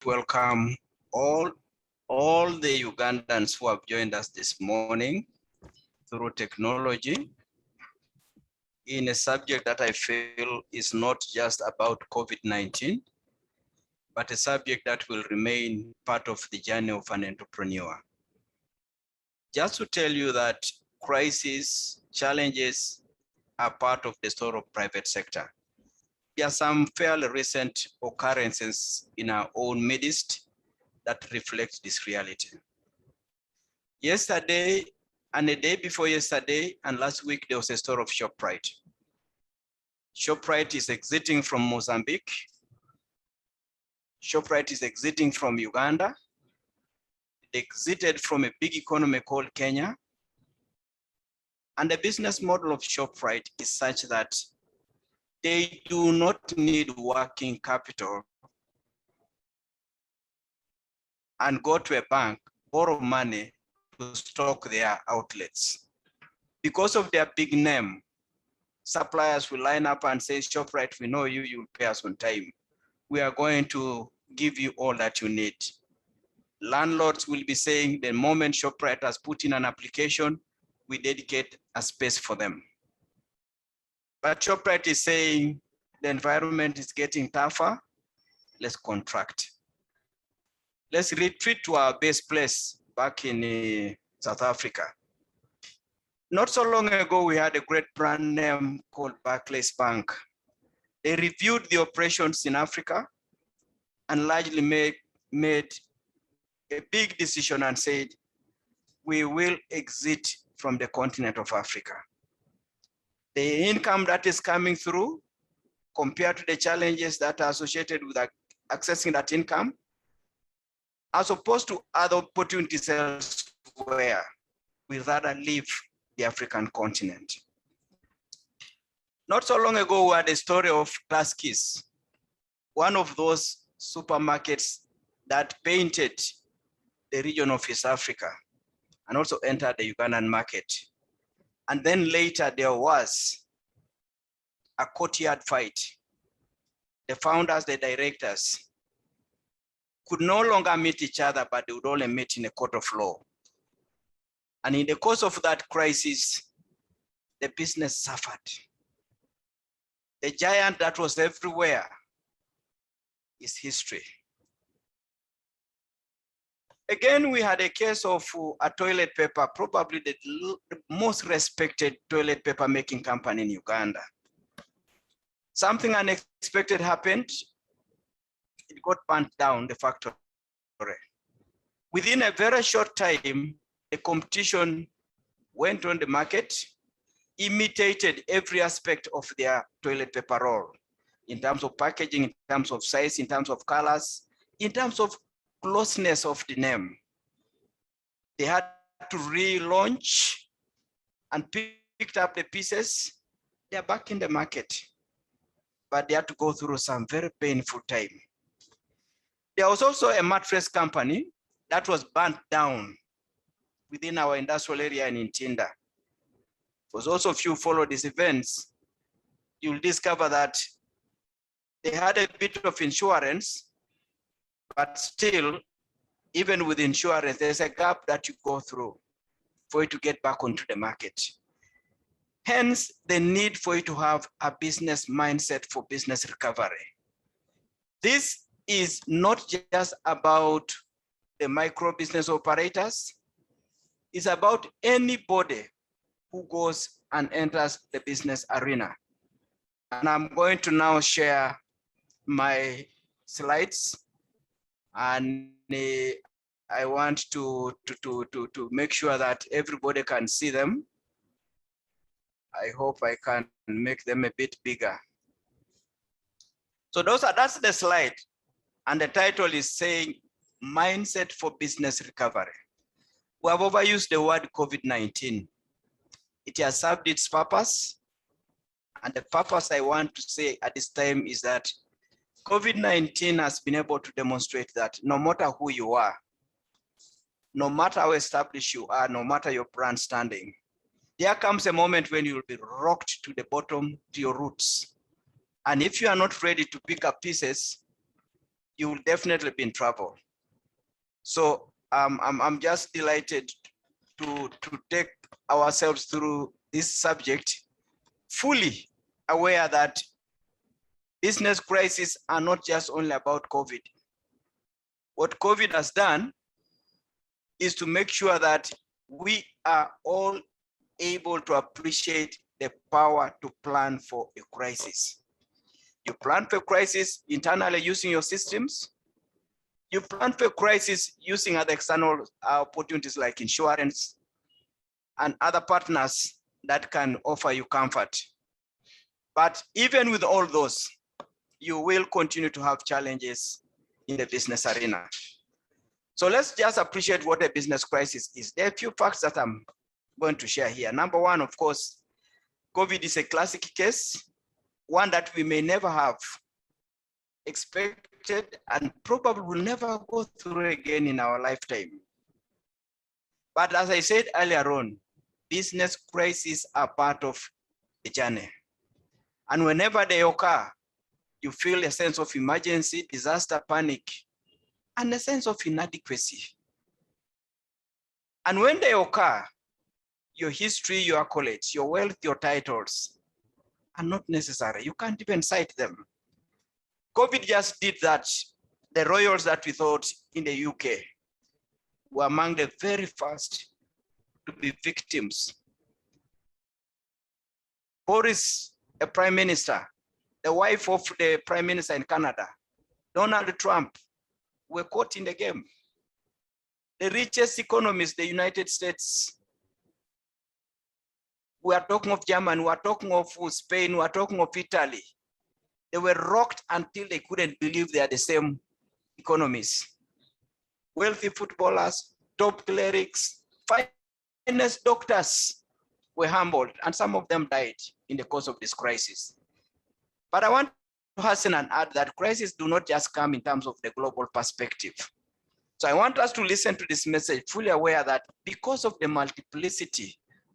welcome all the Ugandans who have joined us this morning through technology in a subject that I feel is not just about COVID-19, but a subject that will remain part of the journey of an entrepreneur. Just to tell you that crises, challenges are part of the story of private sector. There are some fairly recent occurrences in our own midst that reflect this reality. Yesterday and a day before yesterday and last week, there was a story of ShopRite. ShopRite is exiting from Mozambique. ShopRite is exiting from Uganda. It exited from a big economy called Kenya. And the business model of ShopRite is such that they do not need working capital and go to a bank, borrow money to stock their outlets. Because of their big name, suppliers will line up and say, ShopRite, we know you, you'll pay us on time. We are going to give you all that you need. Landlords will be saying the moment ShopRite has put in an application, we dedicate a space for them. But ShopRite is saying the environment is getting tougher, let's contract. Let's retreat to our base place back in South Africa. Not so long ago, we had a great brand name called Barclays Bank. They reviewed the operations in Africa and largely made a big decision and said, we will exit from the continent of Africa. The income that is coming through compared to the challenges that are associated with accessing that income, as opposed to other opportunities elsewhere, we rather leave the African continent. Not so long ago, we had a story of Klaskis, one of those supermarkets that painted the region of East Africa and also entered the Ugandan market. And then later there was a courtyard fight. The founders, the directors could no longer meet each other, but they would only meet in a court of law. And in the course of that crisis, the business suffered. The giant that was everywhere is history. Again, we had a case of a toilet paper, probably the most respected toilet paper making company in Uganda. Something unexpected happened. It got burnt down, the factory. Within a very short time, the competition went on the market, imitated every aspect of their toilet paper roll, in terms of packaging, in terms of size, in terms of colors, in terms of closeness of the name. They had to relaunch and picked up the pieces. They're back in the market, but they had to go through some very painful time. There was also a mattress company that was burnt down within our industrial area in Ntinda. For those of you who follow these events, you'll discover that they had a bit of insurance, but still, even with insurance, there's a gap that you go through for you to get back onto the market. Hence, the need for you to have a business mindset for business recovery. This is not just about the micro business operators. It's about anybody who goes and enters the business arena. And I'm going to now share my slides. And I want to make sure that everybody can see them. I hope I can make them a bit bigger. So that's the slide. And the title is saying, Mindset for Business Recovery. We have overused the word COVID-19. It has served its purpose. And the purpose I want to say at this time is that COVID-19 has been able to demonstrate that no matter who you are, no matter how established you are, no matter your brand standing, there comes a moment when you will be rocked to the bottom, to your roots. And if you are not ready to pick up pieces, you will definitely be in trouble. So I'm just delighted to take ourselves through this subject, fully aware that business crises are not just only about COVID. What COVID has done is to make sure that we are all able to appreciate the power to plan for a crisis. You plan for a crisis internally using your systems. You plan for a crisis using other external opportunities like insurance and other partners that can offer you comfort. But even with all those, you will continue to have challenges in the business arena. So let's just appreciate what a business crisis is. There are a few facts that I'm going to share here. Number one, of course, COVID is a classic case, one that we may never have expected and probably will never go through again in our lifetime. But as I said earlier on, business crises are part of the journey. And whenever they occur, you feel a sense of emergency, disaster, panic, and a sense of inadequacy. And when they occur, your history, your accolades, your wealth, your titles are not necessary. You can't even cite them. COVID just did that. The royals that we thought in the UK were among the very first to be victims. Boris, a prime minister, the wife of the prime minister in Canada, Donald Trump, were caught in the game. The richest economies, the United States, we are talking of Germany, we are talking of Spain, we are talking of Italy. They were rocked until they couldn't believe they are the same economies. Wealthy footballers, top clerics, finest doctors were humbled, and some of them died in the course of this crisis. But I want to hasten and add that crises do not just come in terms of the global perspective. So I want us to listen to this message fully aware that because of the multiplicity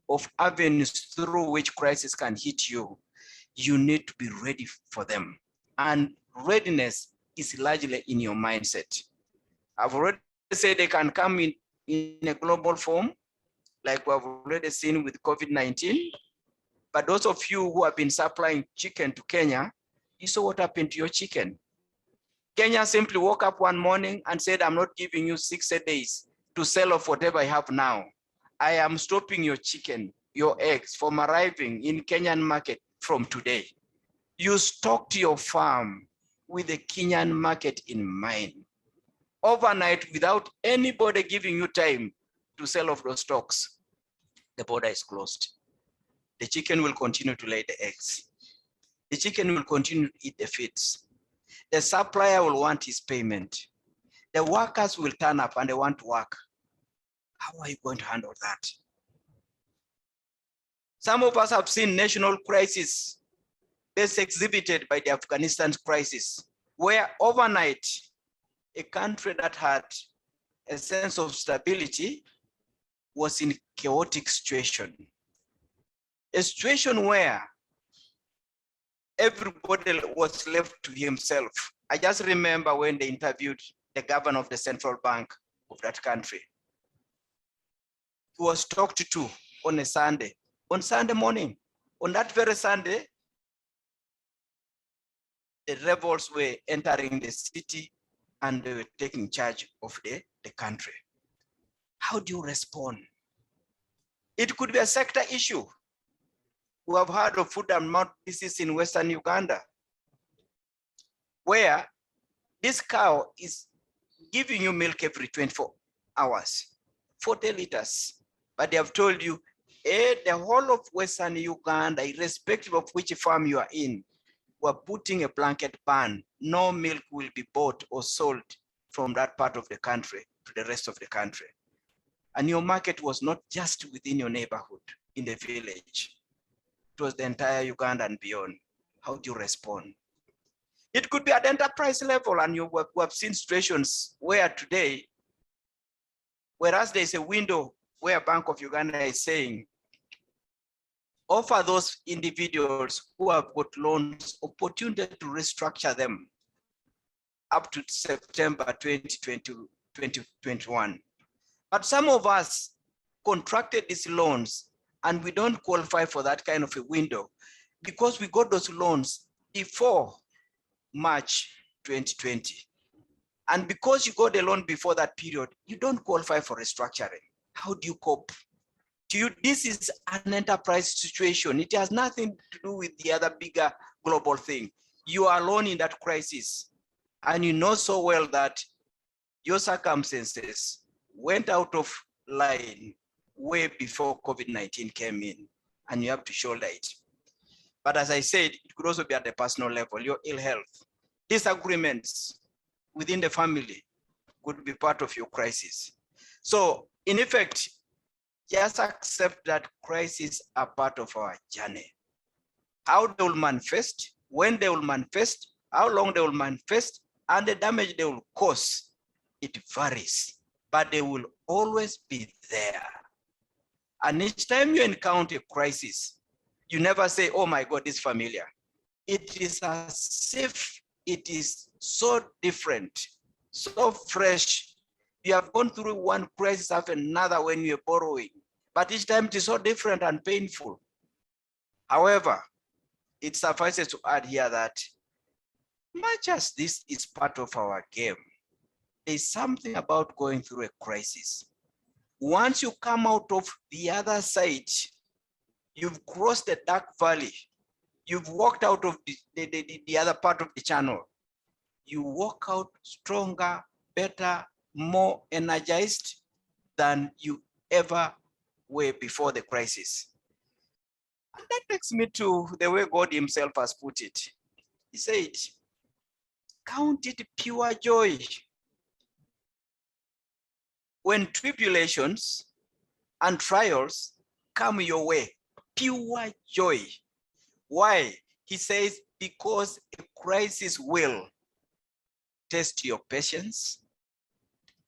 of avenues through which crisis can hit you, you need to be ready for them. And readiness is largely in your mindset. I've already said they can come in a global form, like we've already seen with COVID-19. But those of you who have been supplying chicken to Kenya, you saw what happened to your chicken. Kenya simply woke up one morning and said, I'm not giving you 60 days to sell off whatever I have now. I am stopping your chicken, your eggs from arriving in Kenyan market from today. You stocked your farm with the Kenyan market in mind. Overnight, without anybody giving you time to sell off those stocks, the border is closed. The chicken will continue to lay the eggs. The chicken will continue to eat the feeds. The supplier will want his payment. The workers will turn up and they want to work. How are you going to handle that? Some of us have seen national crisis best exhibited by the Afghanistan crisis, where overnight, a country that had a sense of stability was in a chaotic situation. A situation where everybody was left to himself. I just remember when they interviewed the governor of the central bank of that country. He was talked to on a Sunday. On Sunday morning, on that very Sunday, the rebels were entering the city and they were taking charge of the country. How do you respond? It could be a sector issue. We have heard of food and mouth disease in Western Uganda, where this cow is giving you milk every 24 hours, 40 liters. But they have told you, the whole of Western Uganda, irrespective of which farm you are in, we're putting a blanket ban. No milk will be bought or sold from that part of the country to the rest of the country. And your market was not just within your neighborhood, in the village. It was the entire Uganda and beyond. How do you respond? It could be at enterprise level, and we have seen situations where today, whereas there's a window where Bank of Uganda is saying, offer those individuals who have got loans opportunity to restructure them. up to September 2020, 2021. But some of us contracted these loans and we don't qualify for that kind of a window because we got those loans before March 2020. And because you got a loan before that period, you don't qualify for restructuring. How do you cope? To you, this is an enterprise situation. It has nothing to do with the other bigger global thing. You are alone in that crisis. And you know so well that your circumstances went out of line way before COVID-19 came in, and you have to shoulder it. But as I said, it could also be at the personal level, your ill health. Disagreements within the family could be part of your crisis. So in effect, just accept that crises are part of our journey. How they will manifest, when they will manifest, how long they will manifest, and the damage they will cause, it varies, but they will always be there. And each time you encounter a crisis, you never say, oh my God, this is familiar. It is as if it is so different, so fresh. You have gone through one crisis after another when you're borrowing, but each time it is so different and painful. However, it suffices to add here that much as this is part of our game, there's something about going through a crisis. Once you come out of the other side, you've crossed the dark valley, you've walked out of the other part of the channel, you walk out stronger, better, more energized than you ever were before the crisis. And that takes me to the way God himself has put it. He said, count it pure joy when tribulations and trials come your way. Pure joy. Why? He says, because a crisis will test your patience.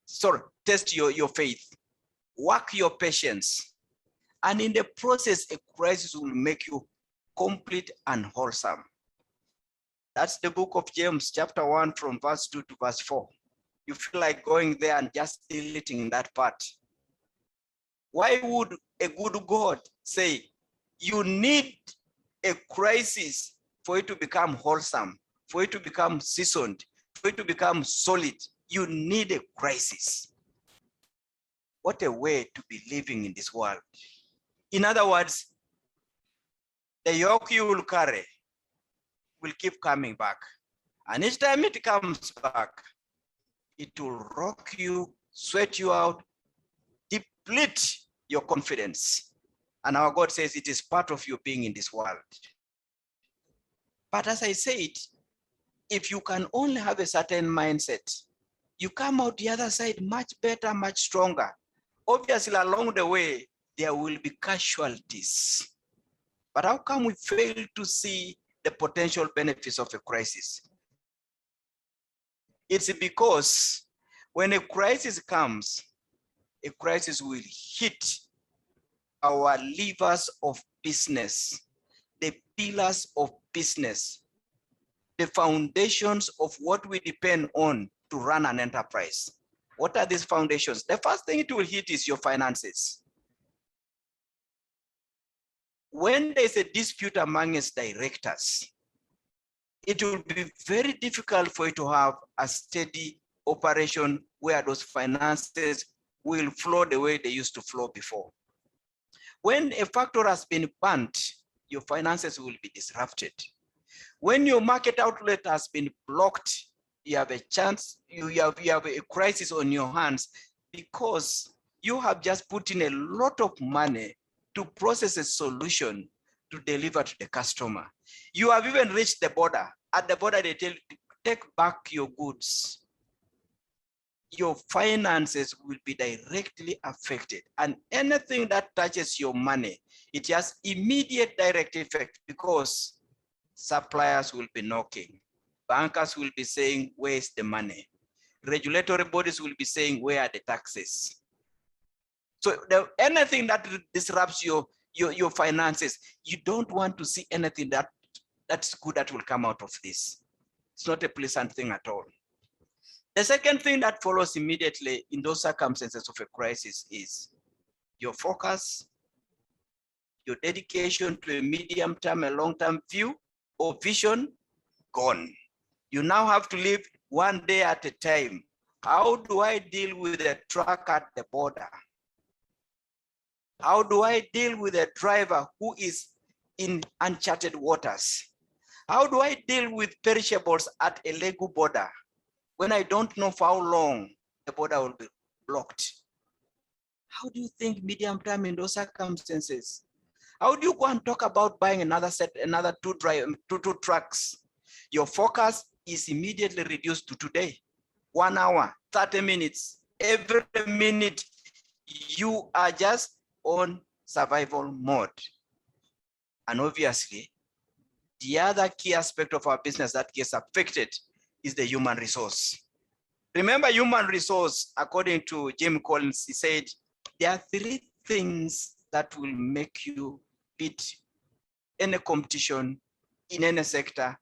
Sorry, test your faith, work your patience. And in the process, a crisis will make you complete and wholesome. That's the book of James, chapter 1, from verse 2 to verse 4. You feel like going there and just deleting that part. Why would a good God say you need a crisis for it to become wholesome, for it to become seasoned, for it to become solid? You need a crisis. What a way to be living in this world. In other words, the yoke you will carry will keep coming back. And each time it comes back, it will rock you, sweat you out, deplete your confidence. And our God says it is part of your being in this world. But as I said, if you can only have a certain mindset, you come out the other side much better, much stronger. Obviously, along the way, there will be casualties. But how come we fail to see the potential benefits of a crisis? It's because when a crisis comes, a crisis will hit our levers of business, the pillars of business, the foundations of what we depend on to run an enterprise. What are these foundations? The first thing it will hit is your finances. When there's a dispute among its directors, it will be very difficult for you to have a steady operation where those finances will flow the way they used to flow before. When a factory has been burnt, your finances will be disrupted. When your market outlet has been blocked, you have a chance, you have a crisis on your hands because you have just put in a lot of money to process a solution to deliver to the customer. You have even reached the border. At the border, they tell you, take back your goods. Your finances will be directly affected. And anything that touches your money, it has immediate direct effect because suppliers will be knocking. Bankers will be saying, where's the money? Regulatory bodies will be saying, where are the taxes? So anything that disrupts your finances, you don't want to see anything that's good that will come out of this. It's not a pleasant thing at all. The second thing that follows immediately in those circumstances of a crisis is your focus, your dedication to a medium-term and long-term view or vision, gone. You now have to live one day at a time. How do I deal with a truck at the border? How do I deal with a driver who is in uncharted waters? How do I deal with perishables at a legal border when I don't know for how long the border will be blocked? How do you think medium term in those circumstances? How do you go and talk about buying another two trucks? Your focus is immediately reduced to today. 1 hour, 30 minutes. Every minute you are just on survival mode. And obviously, the other key aspect of our business that gets affected is the human resource. Remember, human resource, according to Jim Collins, he said, there are 3 things that will make you beat any competition in any sector,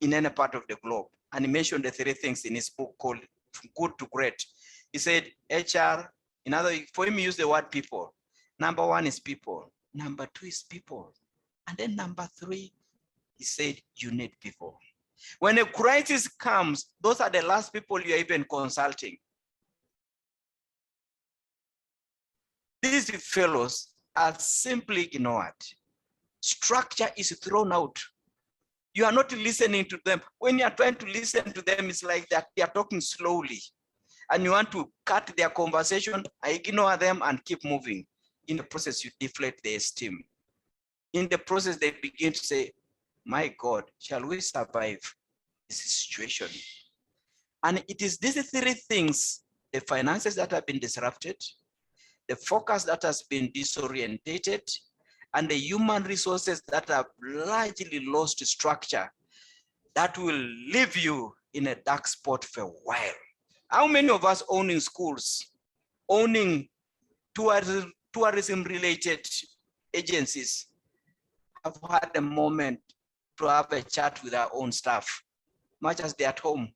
in any part of the globe. And he mentioned the 3 things in his book called Good to Great. He said HR, for him, he used the word people. Number 1 is people. Number 2 is people. And then number 3, he said, you need people. When a crisis comes, those are the last people you're even consulting. These fellows are simply ignored. Structure is thrown out. You are not listening to them. When you are trying to listen to them, it's like that they are talking slowly. And you want to cut their conversation, ignore them and keep moving. In the process, you deflate their esteem. In the process, they begin to say, my God, shall we survive this situation? And it is these 3 things, the finances that have been disrupted, the focus that has been disorientated, and the human resources that have largely lost structure, that will leave you in a dark spot for a while. How many of us owning schools, owning tourism-related agencies have had a moment to have a chat with our own staff, much as they're at home?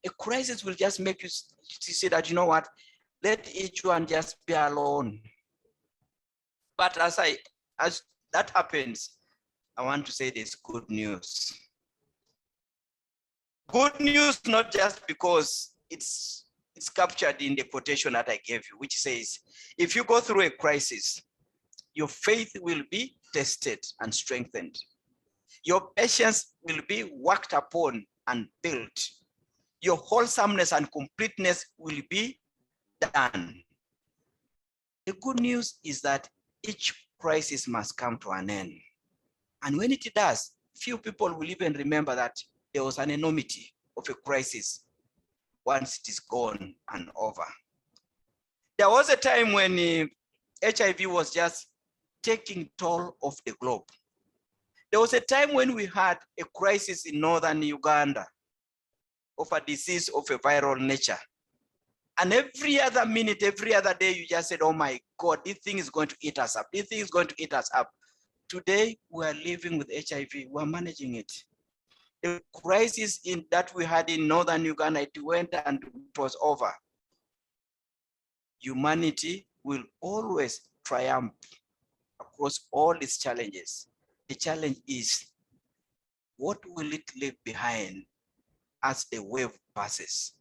A crisis will just make you see that, you know what, let each one just be alone. But as that happens, I want to say there's good news. Good news, not just because it's captured in the quotation that I gave you, which says, if you go through a crisis, your faith will be tested and strengthened. Your patience will be worked upon and built. Your wholesomeness and completeness will be done. The good news is that each crisis must come to an end. And when it does, few people will even remember that there was an enormity of a crisis once it is gone and over. There was a time when HIV was just taking toll of the globe. There was a time when we had a crisis in northern Uganda of a disease of a viral nature. And every other minute, every other day, you just said, oh my God, this thing is going to eat us up. This thing is going to eat us up. Today, we are living with HIV. We're managing it. The crisis that we had in northern Uganda, it went and it was over. Humanity will always triumph across all its challenges. The challenge is, what will it leave behind as the wave passes?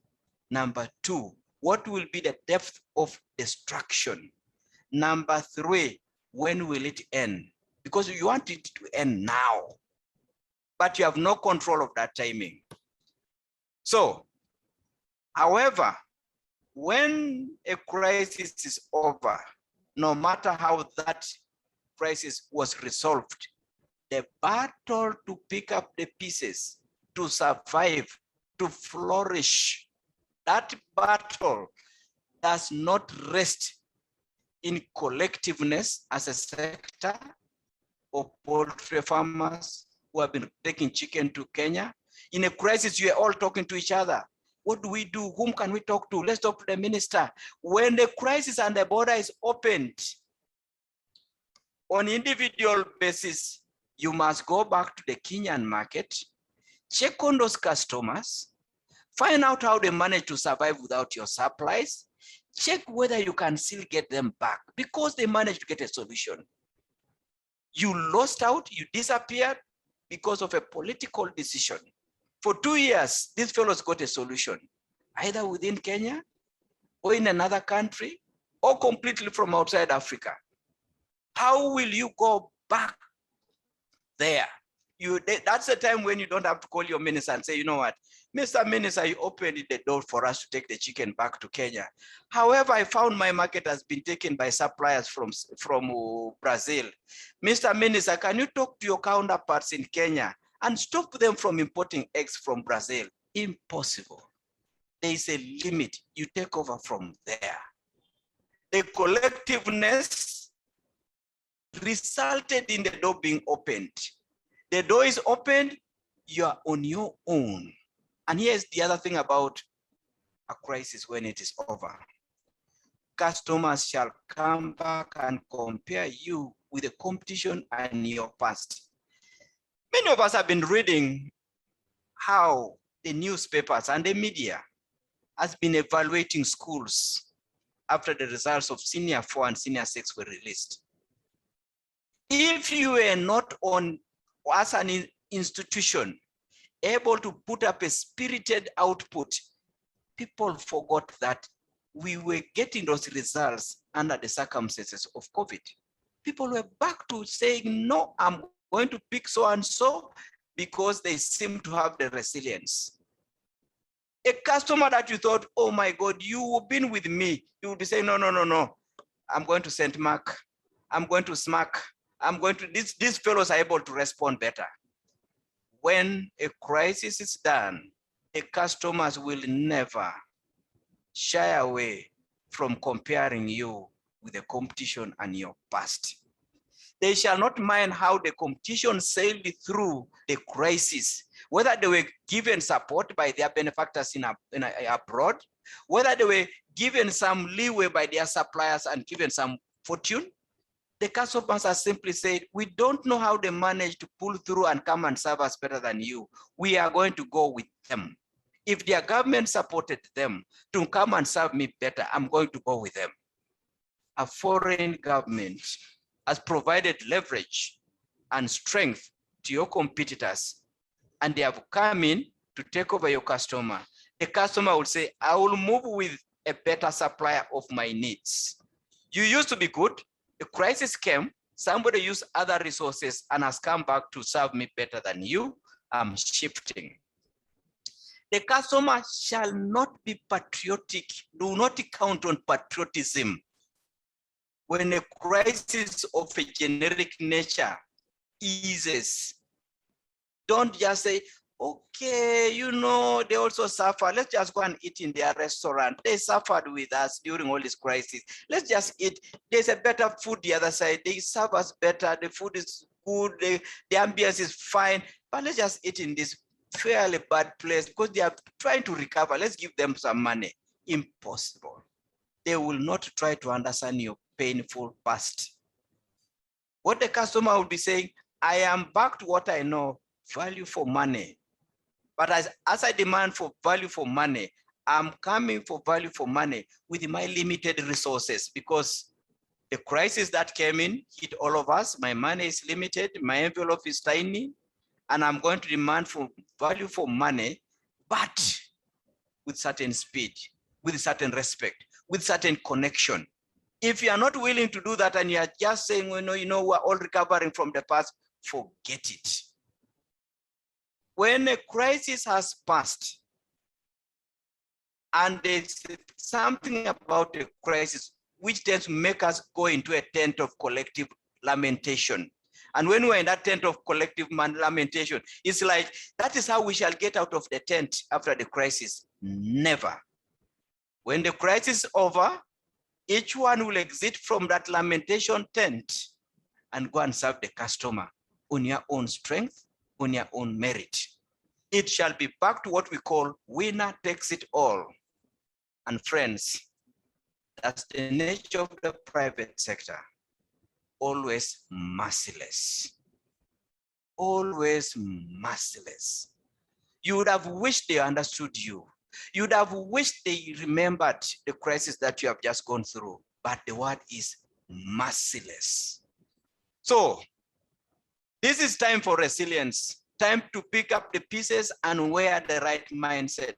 Number 2, what will be the depth of destruction? Number 3, when will it end? Because you want it to end now, but you have no control of that timing. So, however, when a crisis is over, no matter how that crisis was resolved, the battle to pick up the pieces, to survive, to flourish, that battle does not rest in collectiveness as a sector or poultry farmers who have been taking chicken to Kenya. In a crisis, you are all talking to each other. What do we do? Whom can we talk to? Let's talk to the minister. When the crisis and the border is opened, on individual basis, you must go back to the Kenyan market, check on those customers, Find out how they manage to survive without your supplies. Check whether you can still get them back because they managed to get a solution. You lost out, you disappeared because of a political decision. For 2 years, these fellows got a solution, either within Kenya or in another country or completely from outside Africa. How will you go back there? That's the time when you don't have to call your minister and say, you know what, Mr. Minister, you opened the door for us to take the chicken back to Kenya. However, I found my market has been taken by suppliers from Brazil. Mr. Minister, can you talk to your counterparts in Kenya and stop them from importing eggs from Brazil? Impossible. There is a limit. You take over from there. The collectiveness resulted in the door being opened. The door is opened, you are on your own. And here's the other thing about a crisis when it is over. Customers shall come back and compare you with the competition and your past. Many of us have been reading how the newspapers and the media has been evaluating schools after the results of Senior 4 and Senior 6 were released. If you were not on, as an institution, able to put up a spirited output, people forgot that we were getting those results under the circumstances of COVID. People were back to saying, no, I'm going to pick so and so because they seem to have the resilience. A customer that you thought, oh my God, you've been with me, you would be saying, no, no, no, no. I'm going to St. Mark. I'm going to SMAC. I'm going to, these fellows are able to respond better. When a crisis is done, the customers will never shy away from comparing you with the competition and your past. They shall not mind how the competition sailed through the crisis, whether they were given support by their benefactors abroad, whether they were given some leeway by their suppliers and given some fortune. The customers are simply said, we don't know how they managed to pull through and come and serve us better than you. We are going to go with them. If their government supported them to come and serve me better, I'm going to go with them. A foreign government has provided leverage and strength to your competitors, and they have come in to take over your customer. The customer will say, I will move with a better supplier of my needs. You used to be good. The crisis came, somebody used other resources and has come back to serve me better than you. I'm shifting. The customer shall not be patriotic. Do not count on patriotism. When a crisis of a generic nature eases, don't just say, okay, you know, they also suffer. Let's just go and eat in their restaurant. They suffered with us during all this crisis. Let's just eat. There's a better food the other side. They serve us better. The food is good. The ambience is fine. But let's just eat in this fairly bad place because they are trying to recover. Let's give them some money. Impossible. They will not try to understand your painful past. What the customer will be saying, I am back to what I know, value for money. But as I demand for value for money, I'm coming for value for money with my limited resources because the crisis that came in hit all of us. My money is limited, my envelope is tiny, and I'm going to demand for value for money, but with certain speed, with certain respect, with certain connection. If you are not willing to do that and you are just saying, well, no, you know, we're all recovering from the past, forget it. When a crisis has passed and there's something about a crisis which tends to make us go into a tent of collective lamentation. And when we're in that tent of collective lamentation, it's like, that is how we shall get out of the tent after the crisis. Never. When the crisis is over, each one will exit from that lamentation tent and go and serve the customer on your own strength, on your own merit. It shall be back to what we call winner takes it all. And friends, that's the nature of the private sector. Always merciless. Always merciless. You would have wished they understood you. You'd have wished they remembered the crisis that you have just gone through, but the word is merciless. So this is time for resilience, time to pick up the pieces and wear the right mindset.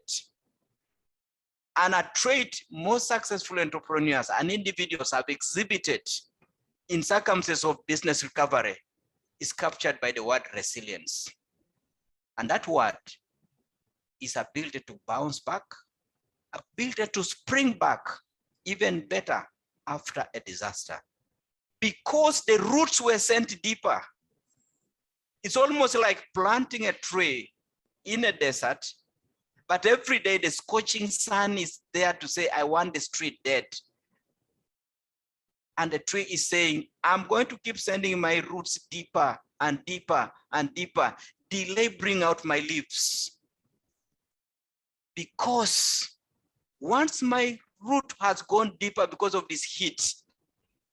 And a trait most successful entrepreneurs and individuals have exhibited in circumstances of business recovery is captured by the word resilience. And that word is ability to bounce back, ability to spring back even better after a disaster. Because the roots were sent deeper. It's almost like planting a tree in a desert, but every day the scorching sun is there to say, I want this tree dead. And the tree is saying, I'm going to keep sending my roots deeper and deeper and deeper, delay bring out my leaves. Because once my root has gone deeper because of this heat,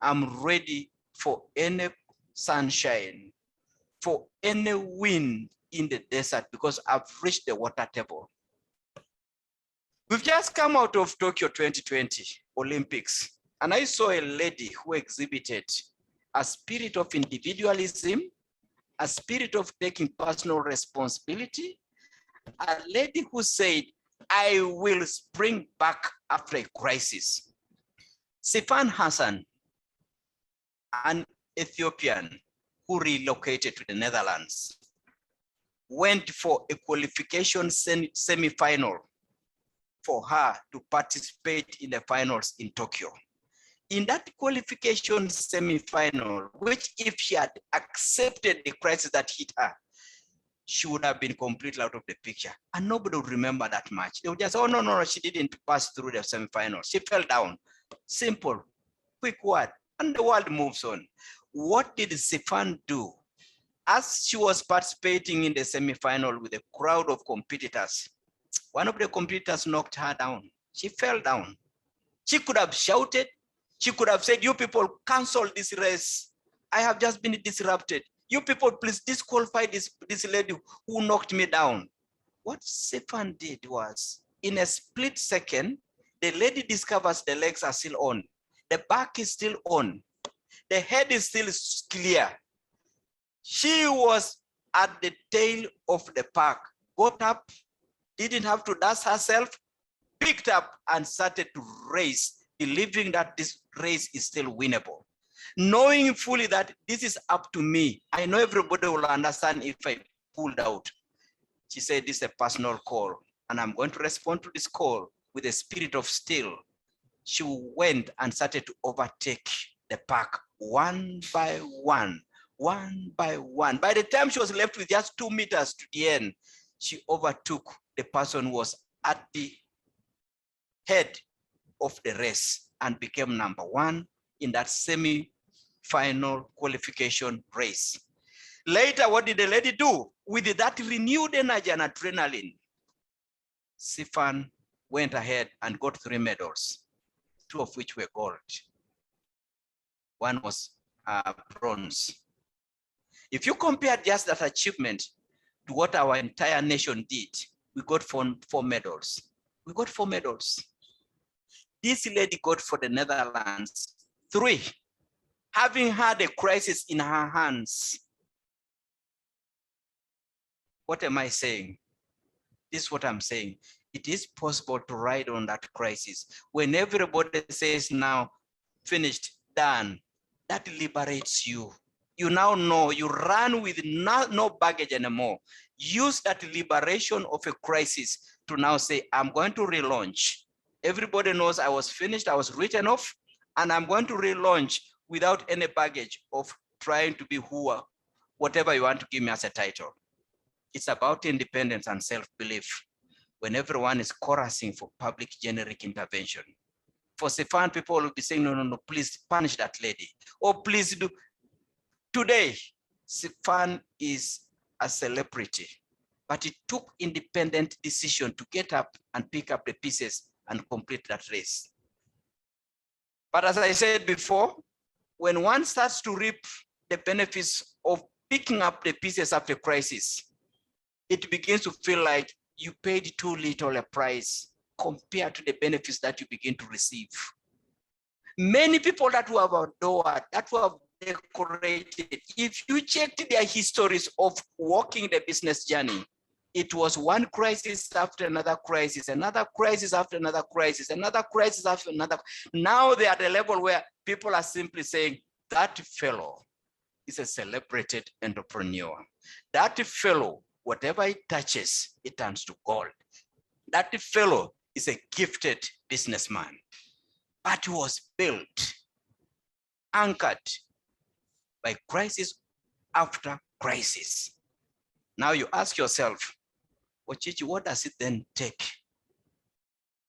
I'm ready for any sunshine, for any wind in the desert, because I've reached the water table. We've just come out of Tokyo 2020 Olympics, and I saw a lady who exhibited a spirit of individualism, a spirit of taking personal responsibility, a lady who said, I will spring back after a crisis. Sifan Hassan, an Ethiopian who relocated to the Netherlands, went for a qualification semi-final for her to participate in the finals in Tokyo. In that qualification semi-final, which if she had accepted the crisis that hit her, she would have been completely out of the picture. And nobody would remember that much. They would just, oh, no, she didn't pass through the semi-final. She fell down. Simple, quick word, and the world moves on. What did Sifan do? As she was participating in the semi-final with a crowd of competitors, one of the competitors knocked her down. She fell down. She could have shouted. She could have said, you people cancel this race. I have just been disrupted. You people, please disqualify this lady who knocked me down. What Sifan did was, in a split second, the lady discovers the legs are still on. The back is still on. The head is still clear. She was at the tail of the pack, got up, didn't have to dust herself, picked up and started to race, believing that this race is still winnable. Knowing fully that this is up to me. I know everybody will understand if I pulled out. She said, this is a personal call, and I'm going to respond to this call with a spirit of steel. She went and started to overtake the pack one by one, one by one. By the time she was left with just 2 meters to the end, she overtook the person who was at the head of the race and became number one in that semi-final qualification race. Later, what did the lady do? With that renewed energy and adrenaline, Sifan went ahead and got 3 medals, 2 of which were gold. One was bronze. If you compare just that achievement to what our entire nation did, we got 4 medals. We got 4 medals. This lady got for the Netherlands 3, having had a crisis in her hands. What am I saying? This is what I'm saying. It is possible to ride on that crisis. When everybody says now, finished, done, that liberates you. You now know, you run with no baggage anymore. Use that liberation of a crisis to now say, I'm going to relaunch. Everybody knows I was finished, I was written off, and I'm going to relaunch without any baggage of trying to be whatever you want to give me as a title. It's about independence and self-belief when everyone is chorusing for public generic intervention. For Sifan, people will be saying, no, please punish that lady. Or please do. Today, Sifan is a celebrity, but it took independent decision to get up and pick up the pieces and complete that race. But as I said before, when one starts to reap the benefits of picking up the pieces after crisis, it begins to feel like you paid too little a price compared to the benefits that you begin to receive. Many people that who have adored, that who have decorated, if you checked their histories of walking the business journey, it was one crisis after another crisis, another crisis after another crisis, another crisis after another. Now they are at a level where people are simply saying, that fellow is a celebrated entrepreneur. That fellow, whatever it touches, it turns to gold. That fellow is a gifted businessman, but he was built, anchored by crisis after crisis. Now you ask yourself, Ocici, what does it then take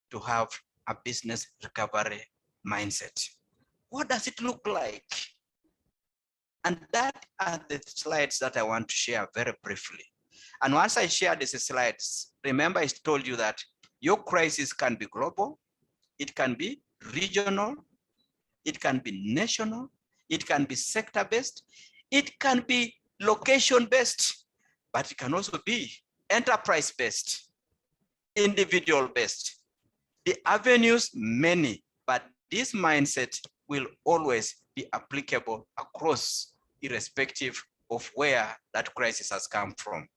to have a business recovery mindset? What does it look like? And that are the slides that I want to share very briefly. And once I share these slides, remember I told you that your crisis can be global, it can be regional, it can be national, it can be sector-based, it can be location-based, but it can also be enterprise-based, individual-based. The avenues many, but this mindset will always be applicable across, irrespective of where that crisis has come from.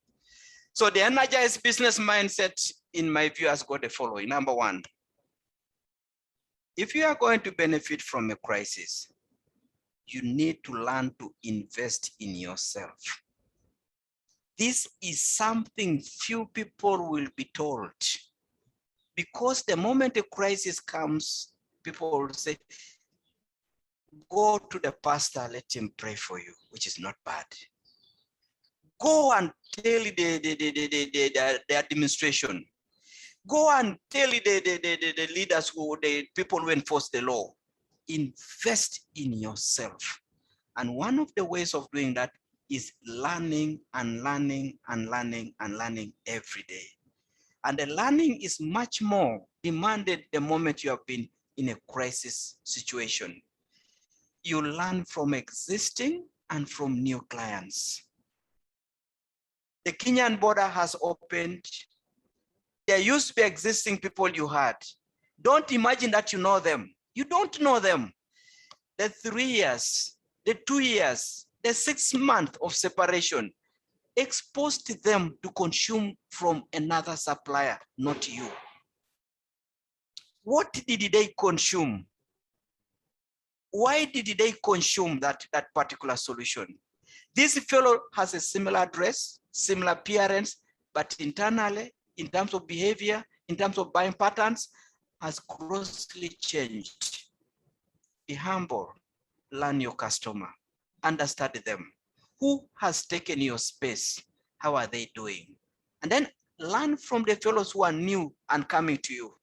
So the energized business mindset, in my view, has got the following. Number one, if you are going to benefit from a crisis, you need to learn to invest in yourself. This is something few people will be told, because the moment a crisis comes, people will say, go to the pastor, let him pray for you, which is not bad. Go and tell the administration. Go and tell the leaders, the people who enforce the law. Invest in yourself. And one of the ways of doing that is learning and learning and learning and learning every day. And the learning is much more demanded the moment you have been in a crisis situation. You learn from existing and from new clients. The Kenyan border has opened. There used to be existing people you had. Don't imagine that you know them. You don't know them. The 3 years, the 2 years, the 6 months of separation exposed them to consume from another supplier, not you. What did they consume? Why did they consume that particular solution? This fellow has a similar dress, similar appearance, but internally, in terms of behavior, in terms of buying patterns, has grossly changed. Be humble, learn your customer, understand them. Who has taken your space? How are they doing? And then learn from the fellows who are new and coming to you.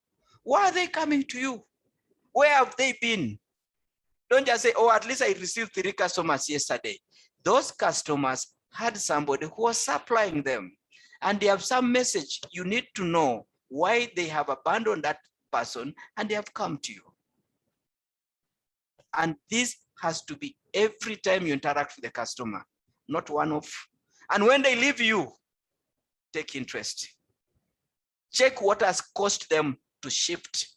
Why are they coming to you? Where have they been? Don't just say, oh, at least I received 3 customers yesterday. Those customers had somebody who was supplying them, and they have some message. You need to know why they have abandoned that person and they have come to you. And this has to be every time you interact with the customer, not one-off. And when they leave you, take interest. Check what has cost them to shift.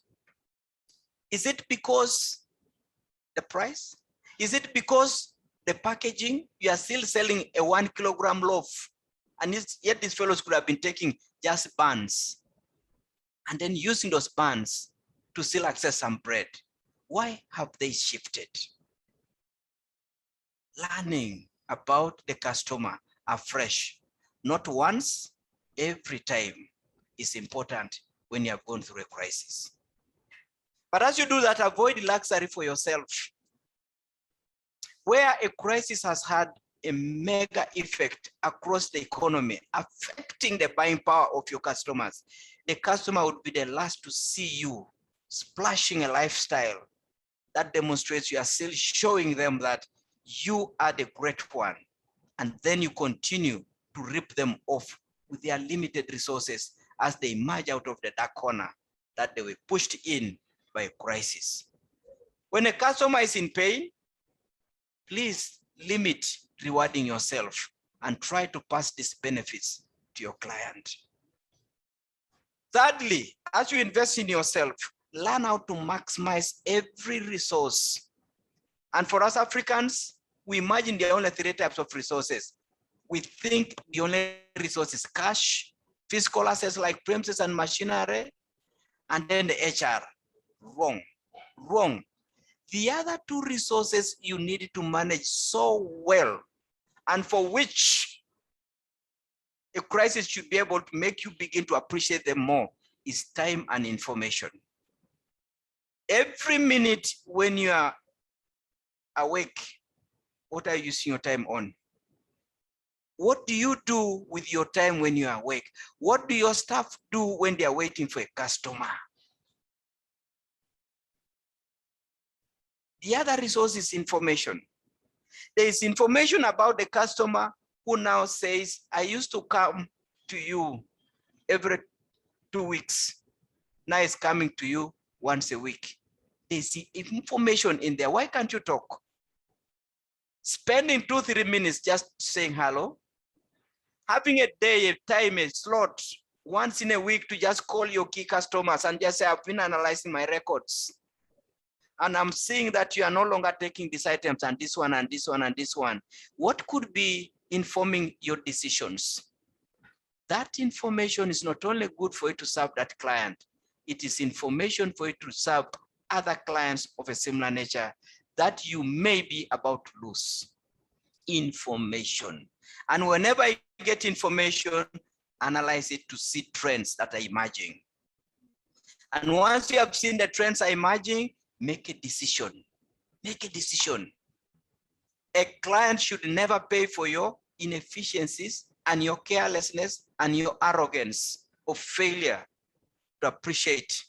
Is it because the price? Is it because the packaging? You are still selling a 1 kilogram loaf, and yet these fellows could have been taking just buns and then using those buns to still access some bread. Why have they shifted? Learning about the customer afresh, not once, every time, is important when you have gone through a crisis. But as you do that, avoid luxury for yourself. Where a crisis has had a mega effect across the economy, affecting the buying power of your customers, the customer would be the last to see you splashing a lifestyle that demonstrates you are still showing them that you are the great one. And then you continue to rip them off with their limited resources as they emerge out of the dark corner that they were pushed in by a crisis. When a customer is in pain, please limit rewarding yourself and try to pass these benefits to your client. Thirdly, As you invest in yourself, learn how to maximize every resource. And for us Africans, we imagine there are only 3 types of resources. We think the only resource is cash, physical assets like premises and machinery, and then the HR. Wrong, wrong. The other 2 resources you need to manage so well, and for which a crisis should be able to make you begin to appreciate them more, is time and information. Every minute when you are awake, what are you using your time on? What do you do with your time when you are awake? What do your staff do when they are waiting for a customer? The other resource is information. There is information about the customer who now says, I used to come to you every 2 weeks. Now it's coming to you once a week. There's information in there. Why can't you talk? Spending 2-3 minutes just saying hello. Having a day, a time, a slot once in a week to just call your key customers and just say, I've been analyzing my records, and I'm seeing that you are no longer taking these items and this one and this one and this one. What could be informing your decisions? That information is not only good for you to serve that client, it is information for you to serve other clients of a similar nature that you may be about to lose. Information. And whenever you get information, analyze it to see trends that are emerging. And once you have seen the trends are emerging, make a decision. Make a decision. A client should never pay for your inefficiencies and your carelessness and your arrogance of failure to appreciate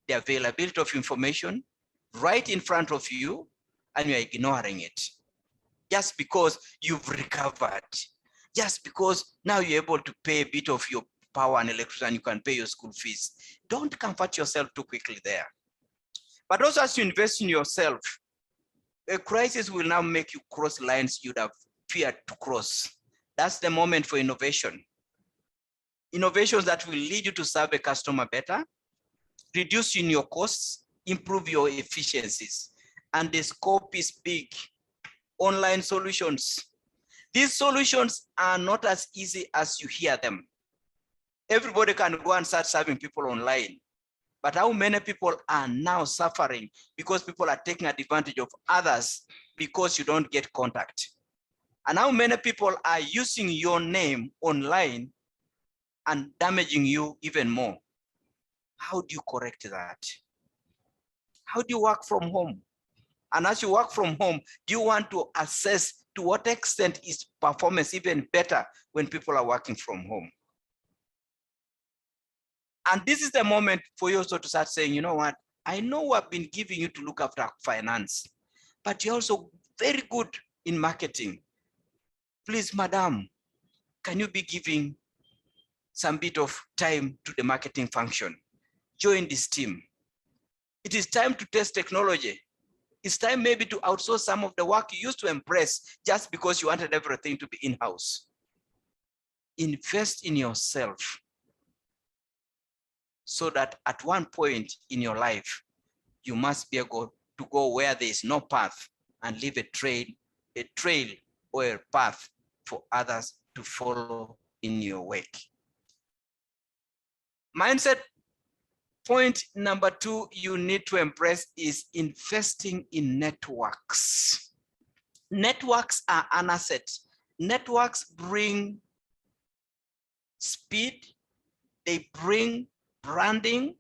the availability of information right in front of you, and you're ignoring it. Just because you've recovered, just because now you're able to pay a bit of your power and electricity and you can pay your school fees. Don't comfort yourself too quickly there. But also, as you invest in yourself, a crisis will now make you cross lines you'd have feared to cross. That's the moment for innovation. Innovations that will lead you to serve a customer better, reducing your costs, improve your efficiencies. And the scope is big. Online solutions. These solutions are not as easy as you hear them. Everybody can go and start serving people online. But how many people are now suffering because people are taking advantage of others because you don't get contact? And how many people are using your name online and damaging you even more? How do you correct that? How do you work from home? And as you work from home, do you want to assess to what extent is performance even better when people are working from home? And this is the moment for you also to start saying, you know what, I know I've been giving you to look after finance, but you're also very good in marketing. Please, madam, can you be giving some bit of time to the marketing function? Join this team. It is time to test technology. It's time maybe to outsource some of the work you used to embrace just because you wanted everything to be in-house. Invest in yourself so that at one point in your life, you must be able to go where there is no path and leave a trail or a path for others to follow in your wake. Mindset point number 2 you need to embrace is investing in networks. Networks are an asset. Networks bring speed, they bring branding,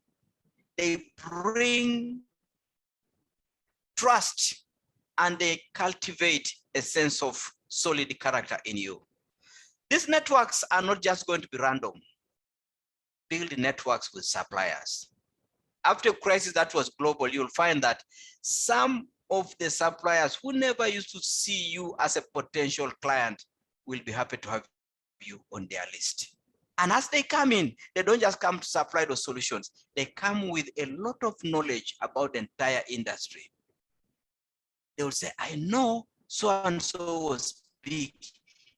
they bring trust, and they cultivate a sense of solid character in you. These networks are not just going to be random. Build networks with suppliers. After a crisis that was global, you'll find that some of the suppliers who never used to see you as a potential client will be happy to have you on their list. And as they come in, they don't just come to supply those solutions. They come with a lot of knowledge about the entire industry. They will say, I know so-and-so was big.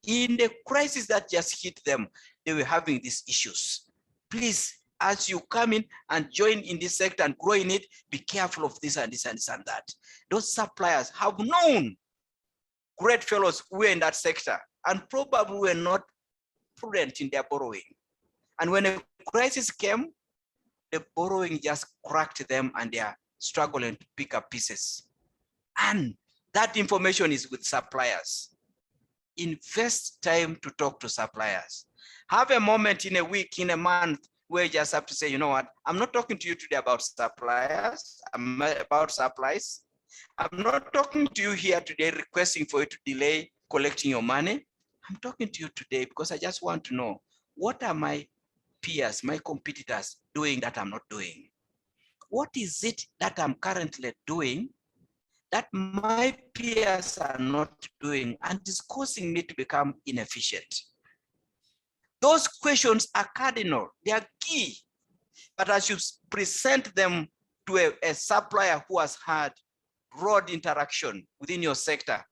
In the crisis that just hit them, they were having these issues. Please, as you come in and join in this sector and grow in it, be careful of this and this and this and that. Those suppliers have known great fellows who were in that sector and probably were not prudent in their borrowing. And when a crisis came, the borrowing just cracked them and they are struggling to pick up pieces. And that information is with suppliers. Invest time to talk to suppliers. Have a moment in a week, in a month, where you just have to say, you know what, I'm not talking to you today about suppliers, I'm about supplies. I'm not talking to you here today requesting for you to delay collecting your money. I'm talking to you today because I just want to know, what are my peers, my competitors doing that I'm not doing? What is it that I'm currently doing that my peers are not doing and is causing me to become inefficient? Those questions are cardinal, they are key. But as you present them to a supplier who has had broad interaction within your sector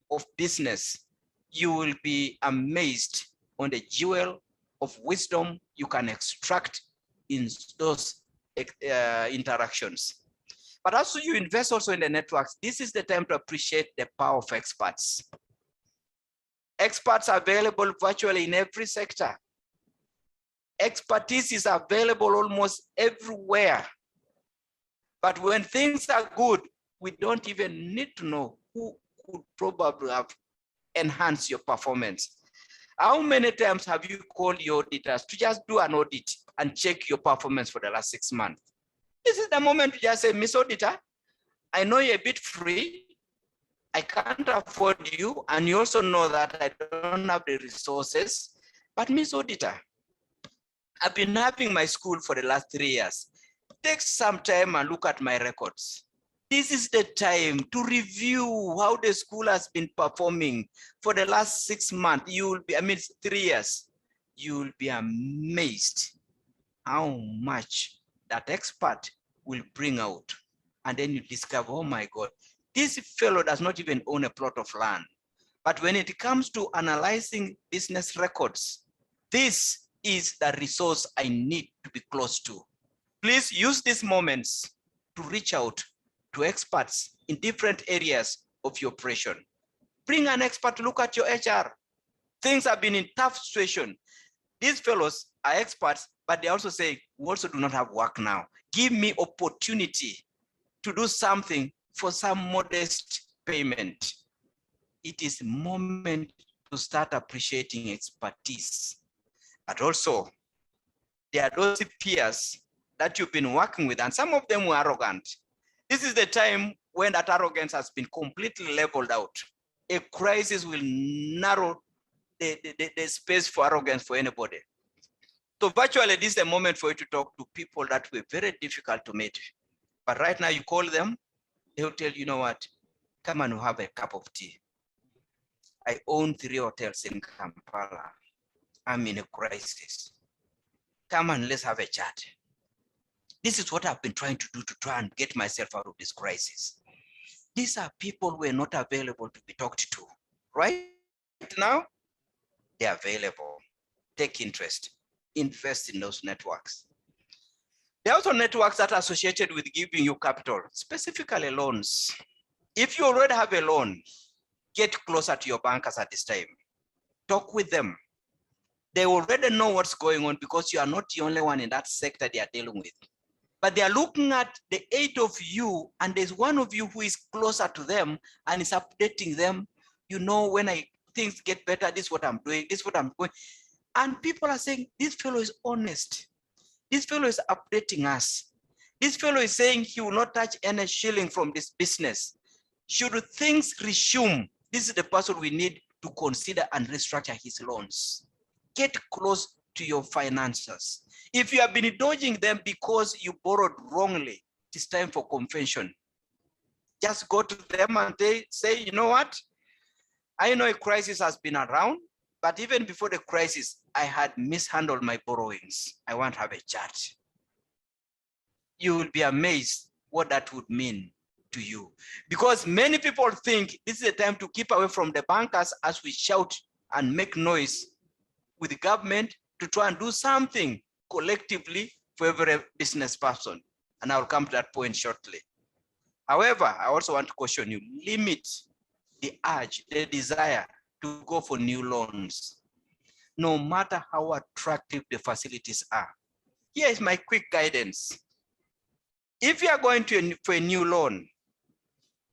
of business, you will be amazed on the jewel of wisdom you can extract in those interactions. But also you invest also in the networks. This is the time to appreciate the power of experts. Experts are available virtually in every sector. Expertise is available almost everywhere. But when things are good, we don't even need to know who could probably have enhanced your performance. How many times have you called your auditors to just do an audit and check your performance for the last 6 months? This is the moment to just say, Miss Auditor, I know you're a bit free. I can't afford you. And you also know that I don't have the resources. But Miss Auditor, I've been having my school for the last 3 years. Take some time and look at my records. This is the time to review how the school has been performing for the last 6 months. You will be, 3 years. You will be amazed how much that expert will bring out. And then you discover, oh my God, this fellow does not even own a plot of land. But when it comes to analyzing business records, this is the resource I need to be close to. Please use these moments to reach out to experts in different areas of your operation. Bring an expert to look at your HR. Things have been in tough situation. These fellows are experts, but they also say, we also do not have work now. Give me opportunity to do something for some modest payment. It is the moment to start appreciating expertise. But also, there are those peers that you've been working with, and some of them were arrogant. This is the time when that arrogance has been completely leveled out. A crisis will narrow the space for arrogance for anybody. So virtually, this is the moment for you to talk to people that were very difficult to meet. But right now you call them, they'll tell you know what, come and have a cup of tea. I own 3 hotels in Kampala. I'm in a crisis. Come and let's have a chat. This is what I've been trying to do to try and get myself out of this crisis. These are people who are not available to be talked to. Right now, they're available. Take interest. Invest in those networks. There are also networks that are associated with giving you capital, specifically loans. If you already have a loan, get closer to your bankers at this time. Talk with them. They already know what's going on because you are not the only one in that sector they are dealing with. But they are looking at the 8 of you, and there's one of you who is closer to them and is updating them. You know, when things get better, this is what I'm doing, this is what I'm doing. And people are saying, this fellow is honest. This fellow is updating us. This fellow is saying he will not touch any shilling from this business. Should things resume, this is the person we need to consider and restructure his loans. Get close to your finances. If you have been dodging them because you borrowed wrongly, it's time for confession. Just go to them and they say, you know what? I know a crisis has been around, but even before the crisis, I had mishandled my borrowings. I want to have a chat. You will be amazed what that would mean to you. Because many people think this is the time to keep away from the bankers as we shout and make noise with the government to try and do something collectively for every business person. And I'll come to that point shortly. However, I also want to caution you, limit the urge, the desire to go for new loans, no matter how attractive the facilities are. Here is my quick guidance. If you are going for a new loan,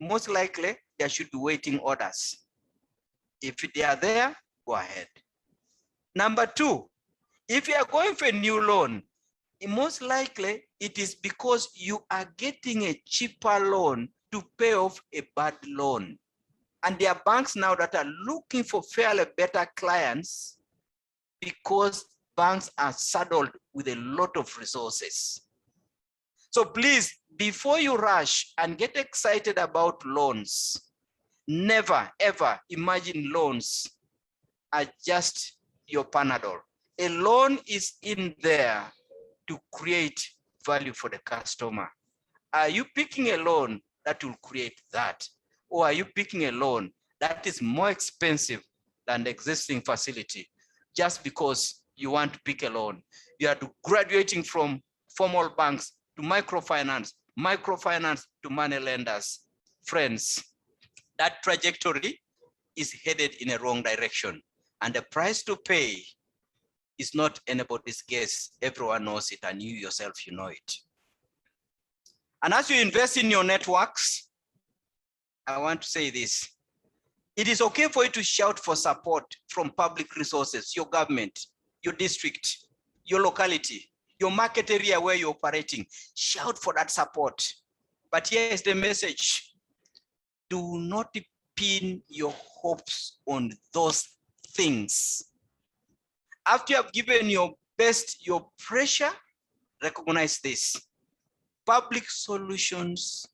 most likely there should be waiting orders. If they are there, go ahead. Number two, if you are going for a new loan, most likely it is because you are getting a cheaper loan to pay off a bad loan. And there are banks now that are looking for fairly better clients because banks are saddled with a lot of resources. So please, before you rush and get excited about loans, never ever imagine loans are just your Panadol. A loan is in there to create value for the customer. Are you picking a loan that will create that? Or are you picking a loan that is more expensive than the existing facility just because you want to pick a loan? You are graduating from formal banks to microfinance, microfinance to money lenders. Friends, that trajectory is headed in a wrong direction. And the price to pay is not anybody's guess. Everyone knows it, and you yourself, you know it. And as you invest in your networks, I want to say this. It is okay for you to shout for support from public resources, your government, your district, your locality, your market area where you're operating. Shout for that support. But here is the message. Do not pin your hopes on those things. After you have given your best, your pressure, recognize this. Public solutions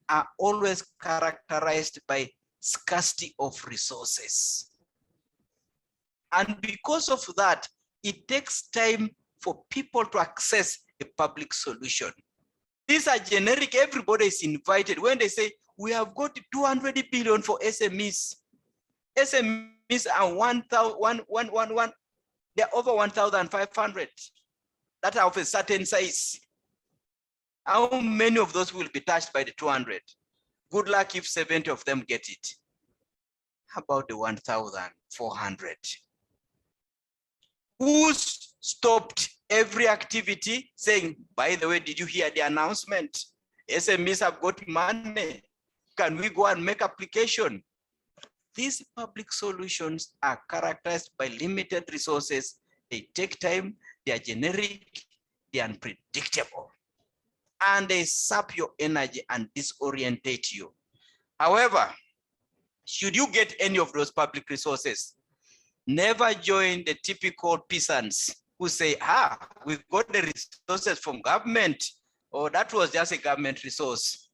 are always characterized by scarcity of resources. And because of that, it takes time for people to access a public solution. These are generic, everybody is invited. When they say, we have got 200 billion for SMEs. SMEs are they're over 1,500 that are of a certain size. How many of those will be touched by the 200? Good luck if 70 of them get it. How about the 1,400? Who stopped every activity saying, by the way, did you hear the announcement? SMEs have got money. Can we go and make application? These public solutions are characterized by limited resources. They take time, they are generic, they are unpredictable, and they sap your energy and disorientate you. However, should you get any of those public resources, never join the typical peasants who say, we've got the resources from government, or that was just a government resource.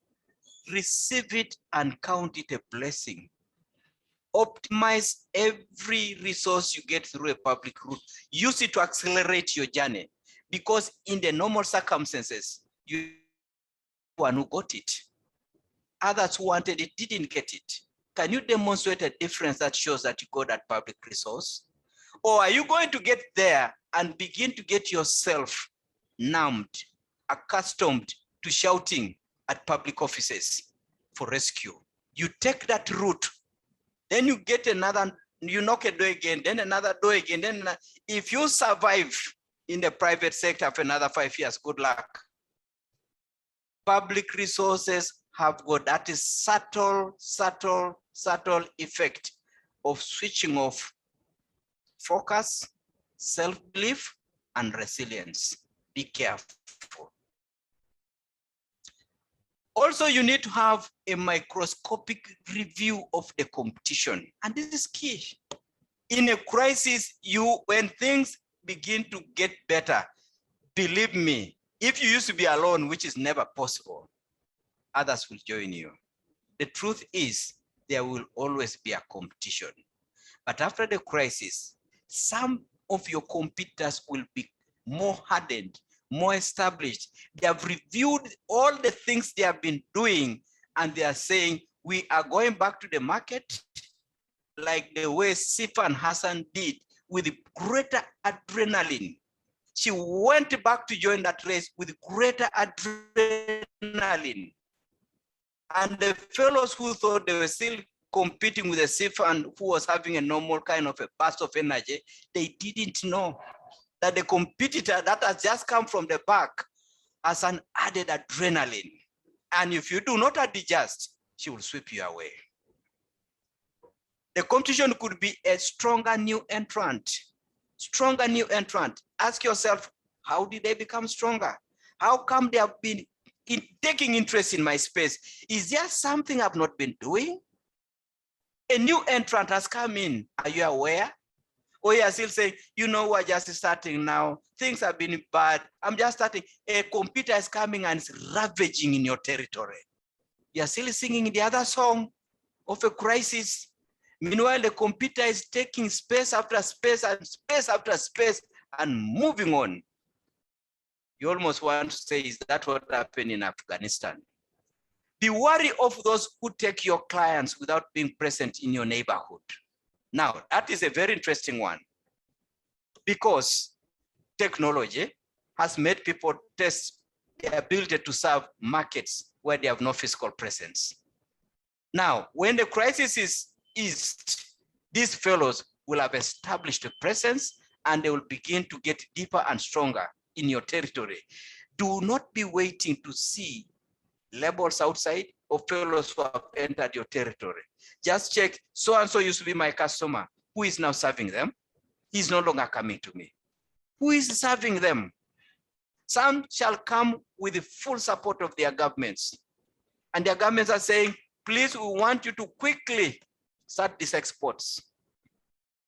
Receive it and count it a blessing. Optimize every resource you get through a public route. Use it to accelerate your journey, because in the normal circumstances, you're the one who got it. Others who wanted it didn't get it. Can you demonstrate a difference that shows that you got that public resource? Or are you going to get there and begin to get yourself numbed, accustomed to shouting at public offices for rescue? You take that route, then you get another, you knock a door again, then another door again. Then if you survive in the private sector for another 5 years, good luck. Public resources have got that is subtle effect of switching off focus, self-belief, and resilience. Be careful. Also, you need to have a microscopic review of the competition. And this is key. In a crisis, when things begin to get better, believe me, if you used to be alone, which is never possible, others will join you. The truth is, there will always be a competition. But after the crisis, some of your competitors will be more hardened, more established. They have reviewed all the things they have been doing, and they are saying, we are going back to the market like the way Sif and Hassan did, with greater adrenaline, she went back to join that race with greater adrenaline. And the fellows who thought they were still competing with a Sifan who was having a normal kind of a burst of energy, they didn't know that the competitor that has just come from the back has an added adrenaline. And if you do not adjust, she will sweep you away. The competition could be a stronger new entrant. Stronger new entrant. Ask yourself, how did they become stronger? How come they have been taking interest in my space? Is there something I've not been doing? A new entrant has come in. Are you aware? Or you are still saying, you know, we're just starting now. Things have been bad. I'm just starting. A computer is coming and it's ravaging in your territory. You're still singing the other song of a crisis. Meanwhile, the computer is taking space after space and space after space and moving on. You almost want to say, is that what happened in Afghanistan? Be wary of those who take your clients without being present in your neighborhood. Now, that is a very interesting one because technology has made people test their ability to serve markets where they have no physical presence. Now, when the crisis is eased, these fellows will have established a presence and they will begin to get deeper and stronger in your territory. Do not be waiting to see labels outside or fellows who have entered your territory. Just check, so-and-so used to be my customer. Who is now serving them? He's no longer coming to me. Who is serving them? Some shall come with the full support of their governments. And their governments are saying, please, we want you to quickly start these exports.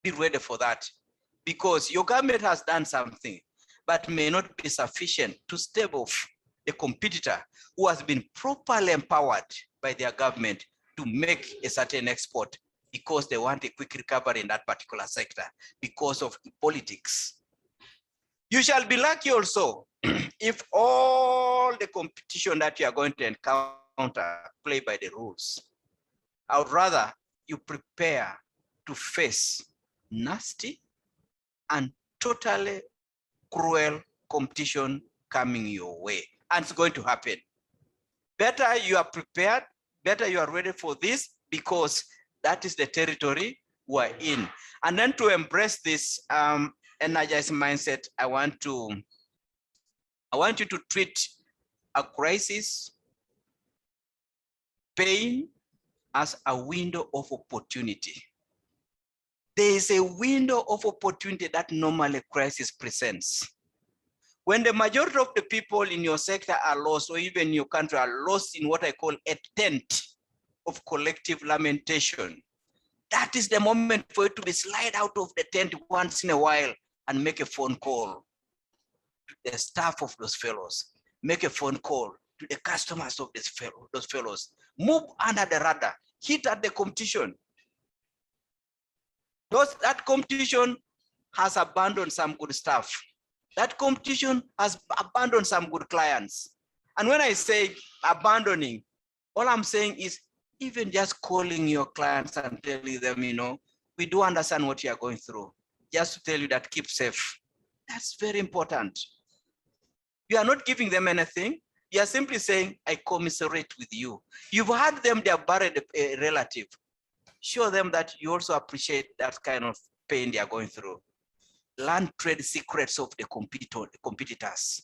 Be ready for that because your government has done something, but may not be sufficient to stave off a competitor who has been properly empowered by their government to make a certain export because they want a quick recovery in that particular sector because of politics. You shall be lucky also if all the competition that you are going to encounter play by the rules. I would rather you prepare to face nasty and totally cruel competition coming your way. And it's going to happen. Better you are prepared, better you are ready for this because that is the territory we're in. And then to embrace this energized mindset, I want you to treat a crisis, pain as a window of opportunity. There is a window of opportunity that normally crisis presents. When the majority of the people in your sector are lost, or even your country are lost in what I call a tent of collective lamentation, that is the moment for you to slide out of the tent once in a while and make a phone call to the staff of those fellows, make a phone call to the customers of those fellows, move under the radar, hit at the competition. That competition has abandoned some good stuff. That competition has abandoned some good clients. And when I say abandoning, all I'm saying is even just calling your clients and telling them, you know, we do understand what you are going through. Just to tell you that keep safe. That's very important. You are not giving them anything. You are simply saying, I commiserate with you. You've had them, they have buried a relative. Show them that you also appreciate that kind of pain they are going through. Learn trade secrets of the competitors.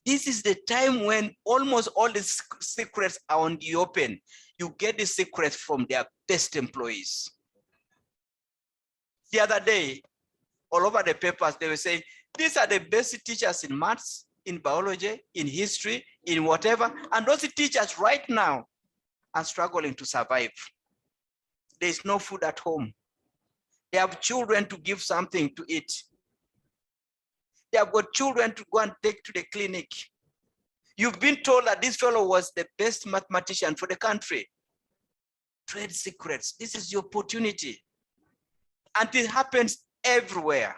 This is the time when almost all the secrets are on the open. You get the secrets from their best employees. The other day, all over the papers, they were saying, these are the best teachers in maths, in biology, in history, in whatever. And those teachers right now are struggling to survive. There's no food at home. They have children to give something to eat. They have got children to go and take to the clinic. You've been told that this fellow was the best mathematician for the country. Trade secrets, this is your opportunity. And it happens everywhere.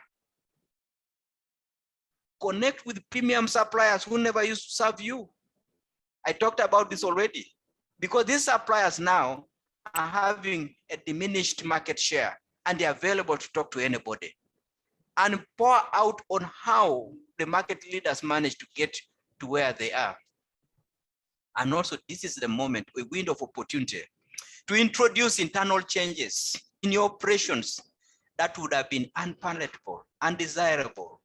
Connect with premium suppliers who never used to serve you. I talked about this already. Because these suppliers now are having a diminished market share and they're available to talk to anybody. and pour out on how the market leaders managed to get to where they are. And also, this is the moment, a window of opportunity to introduce internal changes in your operations that would have been unpalatable, undesirable,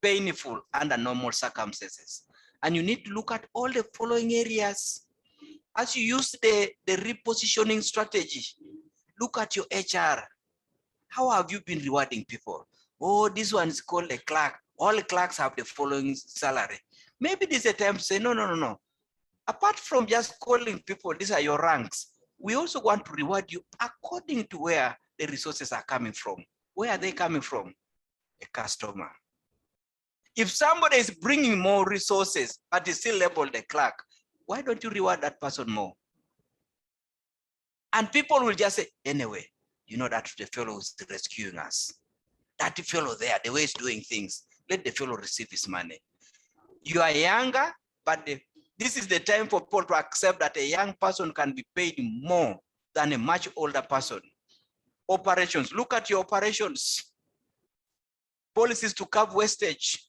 painful under normal circumstances. And you need to look at all the following areas. As you use the repositioning strategy, look at your HR. How have you been rewarding people? Oh, this one is called a clerk. All clerks have the following salary. Maybe this is a time to say, no. Apart from just calling people, these are your ranks. We also want to reward you according to where the resources are coming from. Where are they coming from? A customer. If somebody is bringing more resources, but is still labeled a clerk, why don't you reward that person more? And people will just say, anyway, you know that the fellow is rescuing us. That fellow there, the way he's doing things, let the fellow receive his money. You are younger, but this is the time for people to accept that a young person can be paid more than a much older person. Operations, look at your operations. Policies to curb wastage.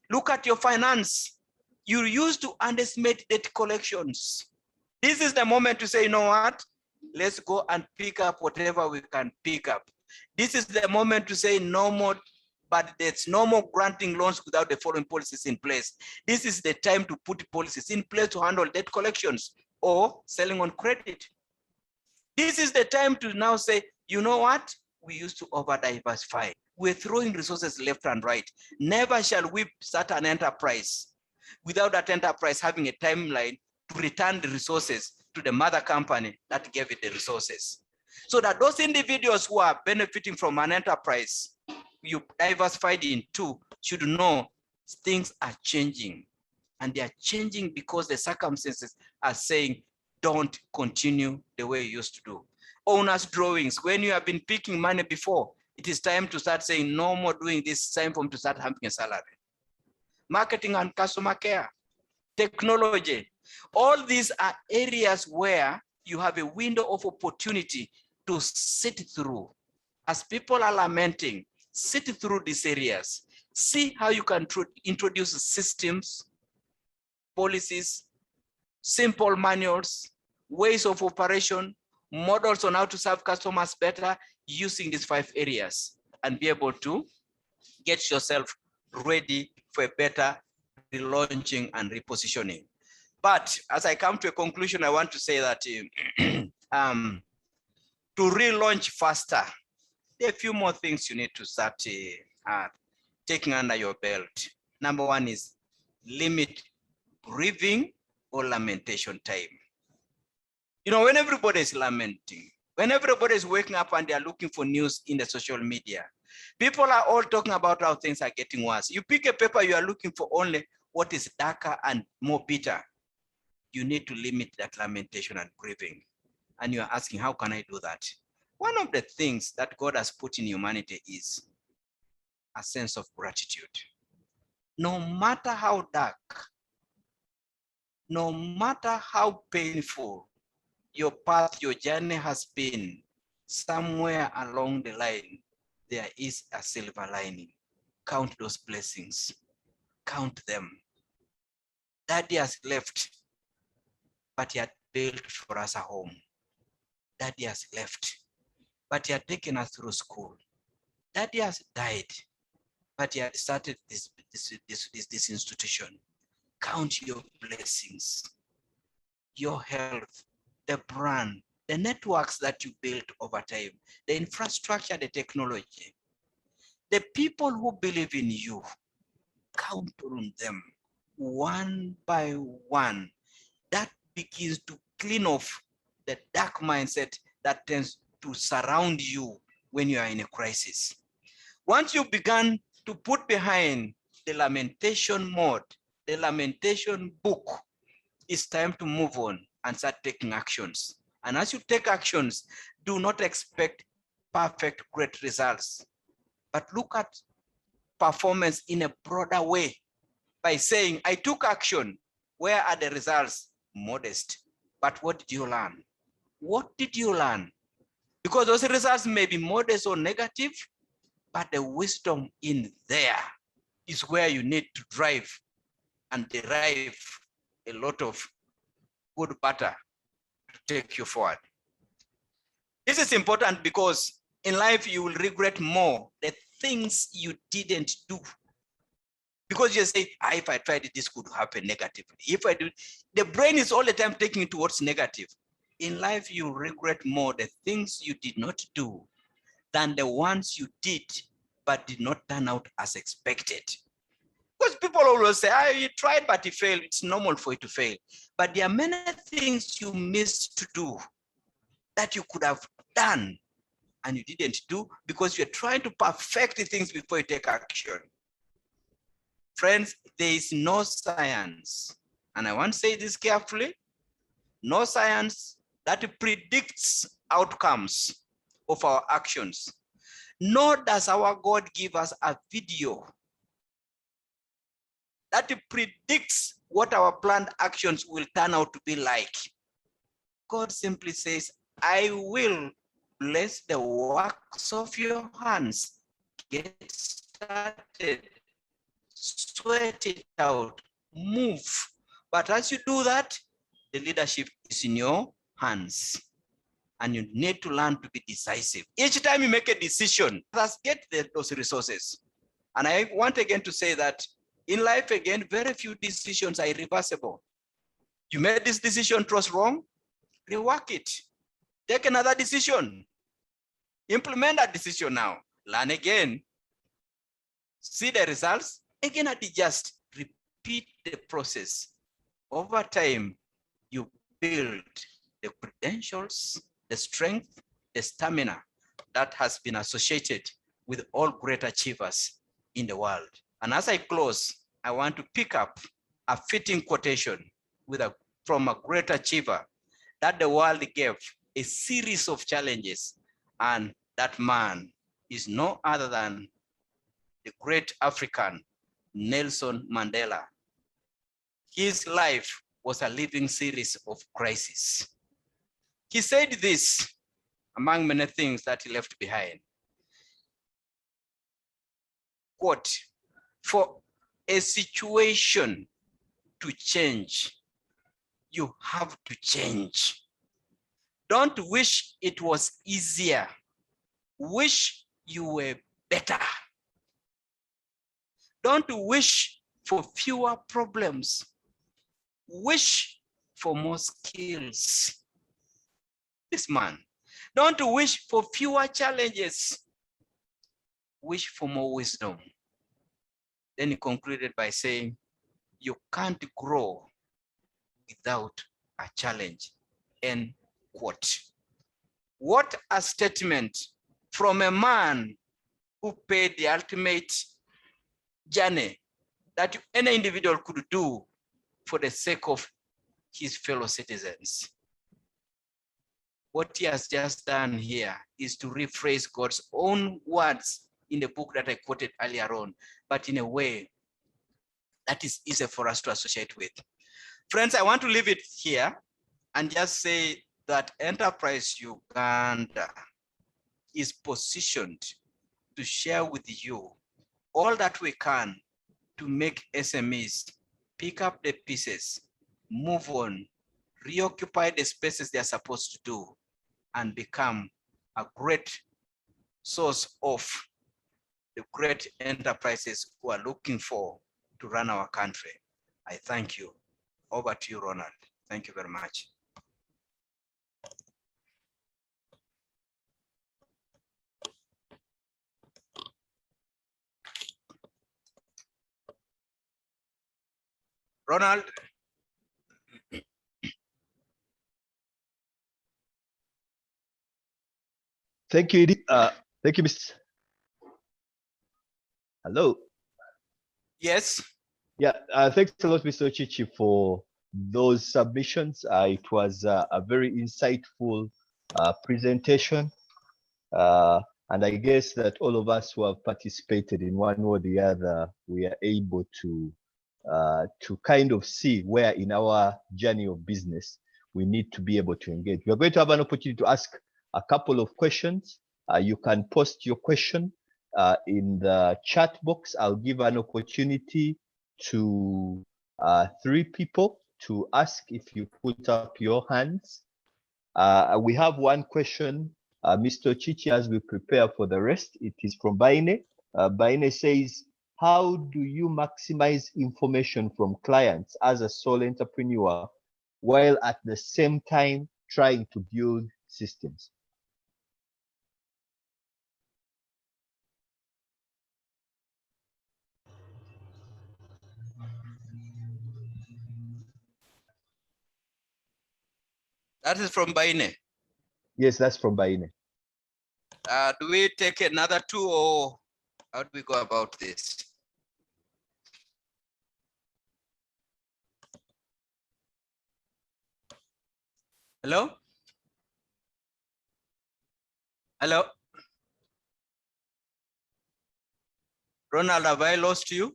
Look at your finance. You used to underestimate debt collections. This is the moment to say, you know what? Let's go and pick up whatever we can pick up. This is the moment to say no more, but there's no more granting loans without the following policies in place. This is the time to put policies in place to handle debt collections or selling on credit. This is the time to now say, you know what? We used to over-diversify. We're throwing resources left and right. Never shall we start an enterprise without that enterprise having a timeline to return the resources to the mother company that gave it the resources. So that those individuals who are benefiting from an enterprise you diversified in two should know things are changing. And they are changing because the circumstances are saying, don't continue the way you used to do. Owner's drawings, when you have been picking money before, it is time to start saying, no more doing this, time for them to start having a salary. Marketing and customer care, technology, all these are areas where you have a window of opportunity to sit through. As people are lamenting, sit through these areas. See how you can introduce systems, policies, simple manuals, ways of operation, models on how to serve customers better using these 5 areas and be able to get yourself ready for a better relaunching and repositioning. But as I come to a conclusion, I want to say that to relaunch faster, there are a few more things you need to start taking under your belt. Number 1 is limit grieving or lamentation time. You know, when everybody is lamenting, when everybody is waking up and they are looking for news in the social media, people are all talking about how things are getting worse. You pick a paper, you are looking for only what is darker and more bitter. You need to limit that lamentation and grieving. And you are asking, how can I do that? One of the things that God has put in humanity is a sense of gratitude. No matter how dark, no matter how painful your path, your journey has been, somewhere along the line, there is a silver lining. Count those blessings. Count them. Daddy has left, but he had built for us a home. Daddy has left, but he had taken us through school. Daddy has died, but he had started this institution. Count your blessings, your health, the brand, the networks that you built over time, the infrastructure, the technology, the people who believe in you. Count on them one by one. That begins to clean off the dark mindset that tends to surround you when you are in a crisis. Once you began to put behind the lamentation mode, the lamentation book, it's time to move on and start taking actions. And as you take actions, do not expect perfect, great results, but look at performance in a broader way by saying, I took action. Where are the results? Modest. But what did you learn? What did you learn? Because those results may be modest or negative, but the wisdom in there is where you need to drive and derive a lot of good butter to take you forward. This is important because in life you will regret more the things you didn't do. Because you say, if I tried it, this could happen negatively. If I do, the brain is all the time taking it towards negative. In life, you regret more the things you did not do than the ones you did, but did not turn out as expected. Because people always say, you tried, but you failed. It's normal for you to fail. But there are many things you missed to do that you could have done and you didn't do because you're trying to perfect the things before you take action. Friends, there is no science, and I want to say this carefully, no science that predicts outcomes of our actions, nor does our God give us a video that predicts what our planned actions will turn out to be like. God simply says, I will bless the works of your hands. Get started. Sweat it out, move. But as you do that, the leadership is in your hands. And you need to learn to be decisive. Each time you make a decision, let's get those resources. And I want again to say that in life, again, very few decisions are irreversible. You made this decision, it was wrong, rework it. Take another decision. Implement that decision now. Learn again. See the results. Again, adjust, repeat the process. Over time, you build the credentials, the strength, the stamina that has been associated with all great achievers in the world. And as I close, I want to pick up a fitting quotation from a great achiever that the world gave a series of challenges, and that man is no other than the great African Nelson Mandela. His life was a living series of crises. He said this, among many things that he left behind. Quote, for a situation to change, you have to change. Don't wish it was easier. Wish you were better. Don't wish for fewer problems. Wish for more skills. This man. Don't wish for fewer challenges. Wish for more wisdom. Then he concluded by saying, you can't grow without a challenge. End quote. What a statement from a man who paid the ultimate journey that any individual could do for the sake of his fellow citizens. What he has just done here is to rephrase God's own words in the book that I quoted earlier on, but in a way that is easy for us to associate with. Friends, I want to leave it here and just say that Enterprise Uganda is positioned to share with you all that we can to make SMEs pick up the pieces, move on, reoccupy the spaces they're supposed to do, and become a great source of the great enterprises who are looking for to run our country. I thank you. Over to you, Ronald. Thank you very much. Ronald. Thank you. Thank you, Mr. Hello. Yes. Yeah. Thanks a lot, Mr. Ocici, for those submissions. It was a very insightful presentation. And I guess that all of us who have participated in one or the other, we are able to kind of see where in our journey of business we need to be able to engage. We are going to have an opportunity to ask a couple of questions. You can post your question in the chat box. I'll give an opportunity to 3 people to ask if you put up your hands. We have one question, Mr. Ocici, as we prepare for the rest. It is from Baine. Baine says, how do you maximize information from clients as a sole entrepreneur while at the same time trying to build systems? That is from Baine. Yes, that's from Baine. Do we take another 2 or how do we go about this? Hello? Hello? Ronald, have I lost you?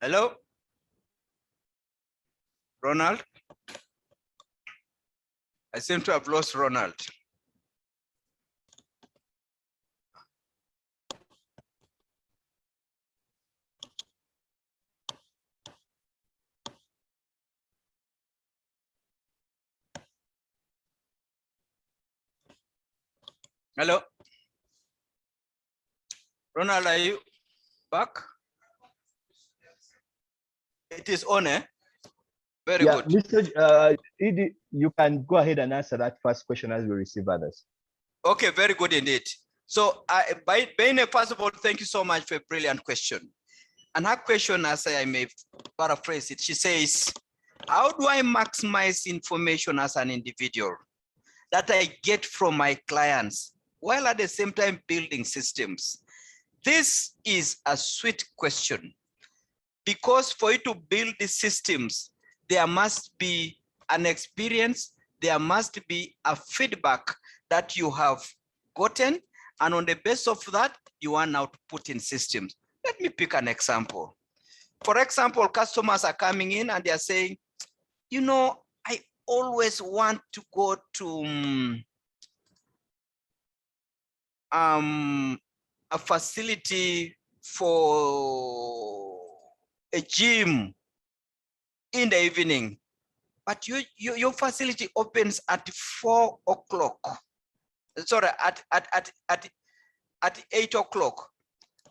Hello? Ronald? I seem to have lost Ronald. Hello? Ronald, are you back? It is on, eh? Very good. Mr. Edie, you can go ahead and answer that first question as we receive others. Okay, very good indeed. So, Baine, first of all, thank you so much for a brilliant question. And her question, as I may paraphrase it, she says, how do I maximize information as an individual that I get from my clients while at the same time building systems? This is a sweet question, because for you to build the systems, there must be an experience, there must be a feedback that you have gotten, and on the basis of that, you are now to put in systems. Let me pick an example. For example, customers are coming in and they are saying, you know, I always want to go to a facility for a gym in the evening, but your facility opens at 4 o'clock. Sorry, at 8 o'clock.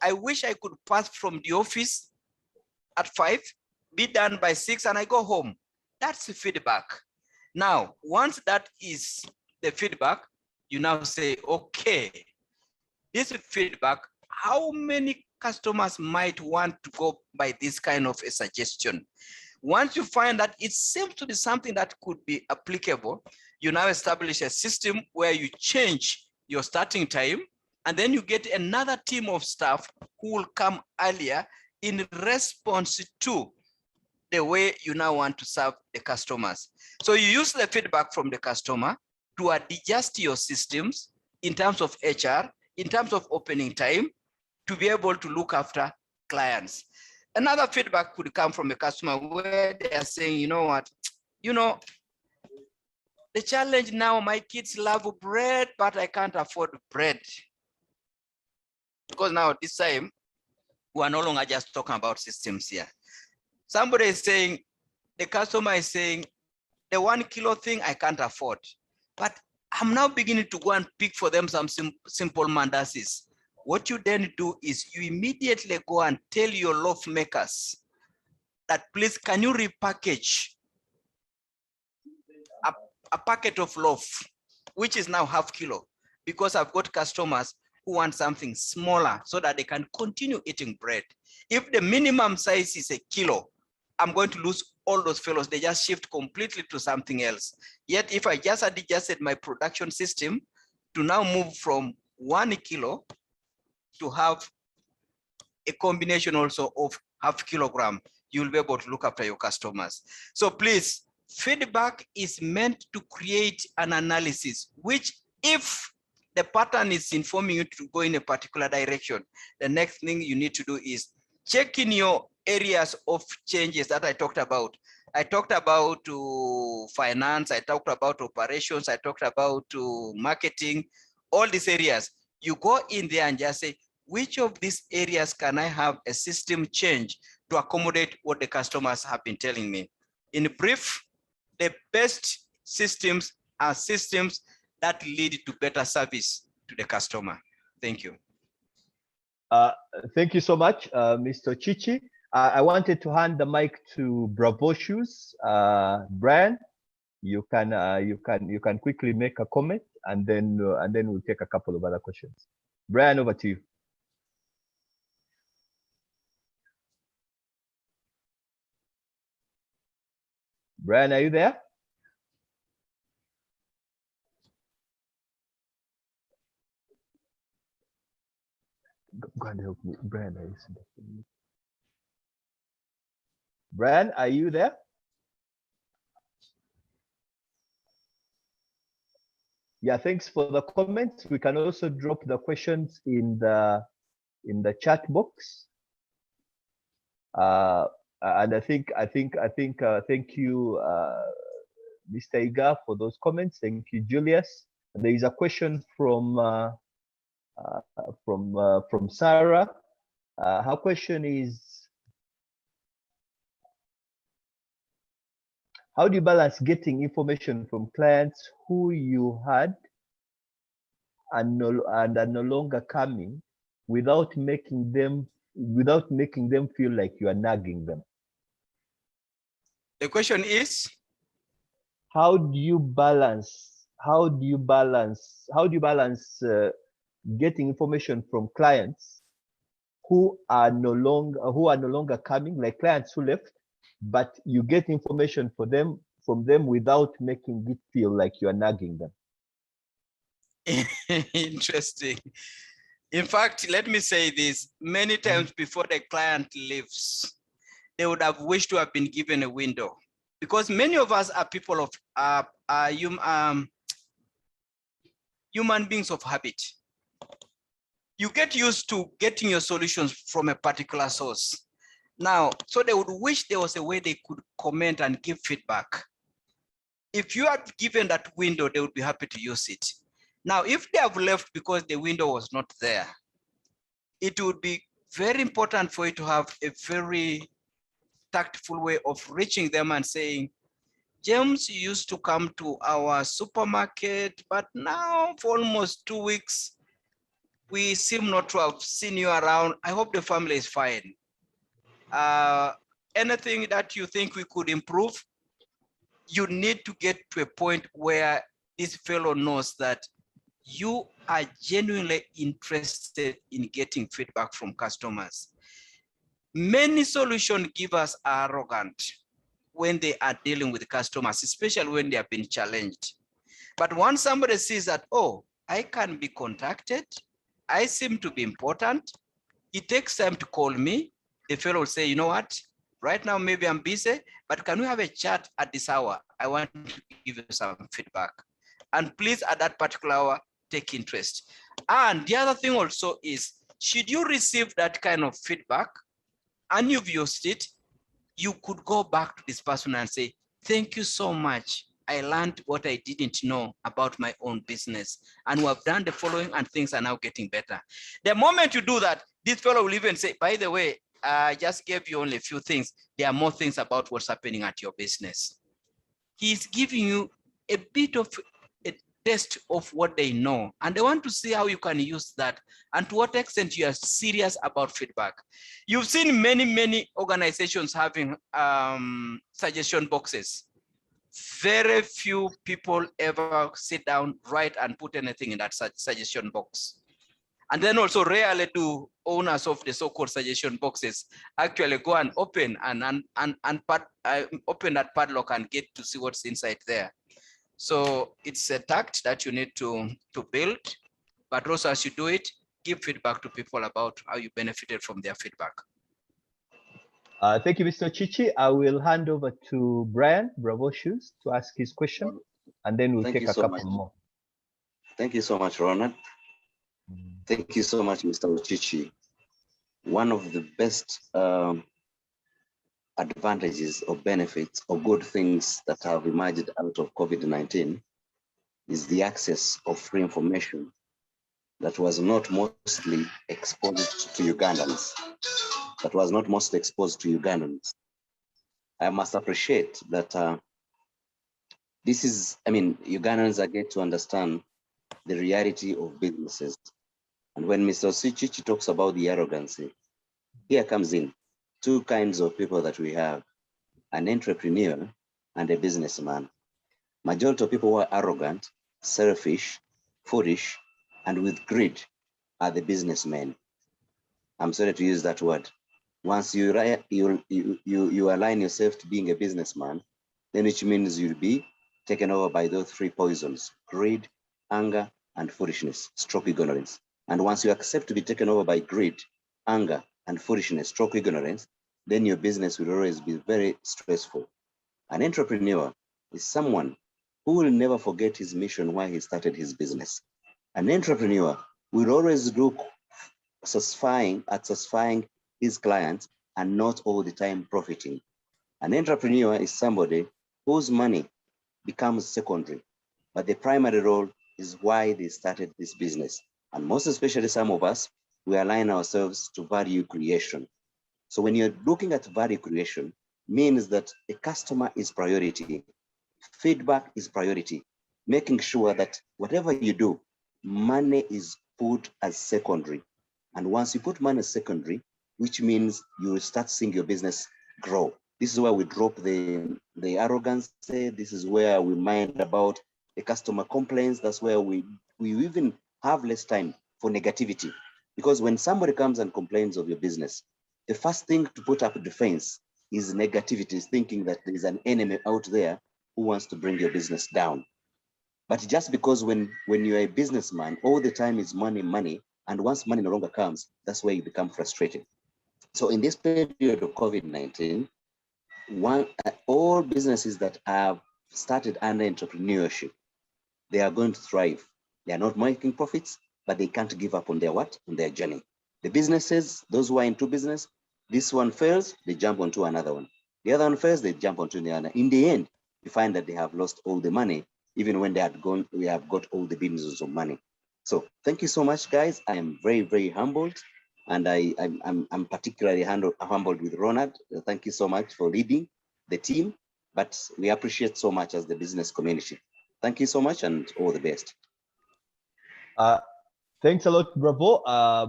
I wish I could pass from the office at 5, be done by 6, and I go home. That's the feedback. Now, once that is the feedback, you now say, okay, this feedback, how many customers might want to go by this kind of a suggestion? Once you find that it seems to be something that could be applicable, you now establish a system where you change your starting time, and then you get another team of staff who will come earlier in response to the way you now want to serve the customers. So you use the feedback from the customer to adjust your systems in terms of HR, in terms of opening time, to be able to look after clients. Another feedback could come from a customer where they are saying, you know what, the challenge now, my kids love bread, but I can't afford bread. Because now this time, we are no longer just talking about systems here. Somebody is saying, the customer is saying, the 1 kilo thing I can't afford, but I'm now beginning to go and pick for them some simple mandasis. What you then do is you immediately go and tell your loaf makers that, please, can you repackage a packet of loaf, which is now ½ kilo, because I've got customers who want something smaller so that they can continue eating bread. If the minimum size is 1 kilo, I'm going to lose all those fellows. They just shift completely to something else. Yet if I just adjusted my production system to now move from 1 kilo to have a combination also of ½ kilogram, you'll be able to look after your customers. So please, feedback is meant to create an analysis, which if the pattern is informing you to go in a particular direction, the next thing you need to do is check in your areas of changes that I talked about. I talked about finance, I talked about operations, I talked about marketing, all these areas. You go in there and just say, which of these areas can I have a system change to accommodate what the customers have been telling me? In brief, the best systems are systems that lead to better service to the customer. Thank you. Thank you so much, Mr. Ocici. I wanted to hand the mic to Bravocious. Brian, you can quickly make a comment, and then we'll take a couple of other questions. Brian, over to you. Brian, are you there? Go and help me, Brian. Brian, are you there? Yeah, thanks for the comments. We can also drop the questions in the chat box. And I think thank you, Mr. Iga, for those comments. Thank you, Julius. There is a question from Sarah. Her question is, how do you balance getting information from clients who you had and are no longer coming without making them feel like you are nagging them? The question is, how do you balance getting information from clients who are no longer coming, like clients who left, but you get information from them without making it feel like you are nagging them? Interesting. In fact, let me say this, many times before the client leaves, they would have wished to have been given a window, because many of us are people of human beings of habit. You get used to getting your solutions from a particular source. Now, so they would wish there was a way they could comment and give feedback. If you had given that window, they would be happy to use it. Now, if they have left because the window was not there, it would be very important for you to have a very tactful way of reaching them and saying, James, you used to come to our supermarket, but now for almost 2 weeks, we seem not to have seen you around. I hope the family is fine. Anything that you think we could improve, you need to get to a point where this fellow knows that you are genuinely interested in getting feedback from customers. Many solution givers are arrogant when they are dealing with customers, especially when they have been challenged. But once somebody sees that, oh, I can be contacted, I seem to be important, it takes time to call me, the fellow will say, you know what, right now maybe I'm busy, but can we have a chat at this hour? I want to give you some feedback. And please, at that particular hour, take interest. And the other thing also is, should you receive that kind of feedback and you've used it, you could go back to this person and say, thank you so much. I learned what I didn't know about my own business, and we have done the following and things are now getting better. The moment you do that, this fellow will even say, by the way, I just gave you only a few things. There are more things about what's happening at your business. He's giving you a bit of a test of what they know, and they want to see how you can use that and to what extent you are serious about feedback. You've seen many organizations having suggestion boxes. Very few people ever sit down, write, and put anything in that suggestion box. And then also rarely do owners of the so-called suggestion boxes actually go and open open that padlock and get to see what's inside there. So it's a tact that you need to build, but also as you do it, give feedback to people about how you benefited from their feedback. Thank you, Mr. Ocici. I will hand over to Brian Bravocious to ask his question, and then we'll take a couple more. Thank you so much, Ronald. Thank you so much, Mr. Ocici. One of the best advantages or benefits or good things that have emerged out of COVID-19 is the access of free information that was not mostly exposed to Ugandans. I must appreciate that Ugandans are getting to understand the reality of businesses. And when Mr. Ocici talks about the arrogancy, here comes in two kinds of people that we have, an entrepreneur and a businessman. Majority of people who are arrogant, selfish, foolish, and with greed are the businessmen. I'm sorry to use that word. Once you align yourself to being a businessman, then which means you'll be taken over by those three poisons: greed, anger, and foolishness, stroke ignorance. And once you accept to be taken over by greed, anger, and foolishness, stroke ignorance, then your business will always be very stressful. An entrepreneur is someone who will never forget his mission why he started his business. An entrepreneur will always look satisfying his clients and not all the time profiting. An entrepreneur is somebody whose money becomes secondary, but the primary role is why they started this business. And most especially some of us, we align ourselves to value creation. So when you're looking at value creation, means that a customer is priority, feedback is priority, making sure that whatever you do, money is put as secondary. And once you put money as secondary, which means you will start seeing your business grow. This is where we drop the arrogance. This is where we mind about the customer complaints. That's where we even have less time for negativity. Because when somebody comes and complains of your business, the first thing to put up defense is negativity, is thinking that there is an enemy out there who wants to bring your business down. But just because when you're a businessman, all the time is money, money, and once money no longer comes, that's where you become frustrated. So in this period of COVID-19, all businesses that have started under entrepreneurship, they are going to thrive. They are not making profits, but they can't give up on their what? On their journey. The businesses, those who are into business, this one fails, they jump onto another one. The other one fails, they jump onto the other. In the end, you find that they have lost all the money, even when they had gone, we have got all the billions of money. So thank you so much, guys. I am very, very humbled. And I'm particularly humbled with Ronald. Thank you so much for leading the team, but we appreciate so much as the business community. Thank you so much and all the best. Thanks a lot, Bravo.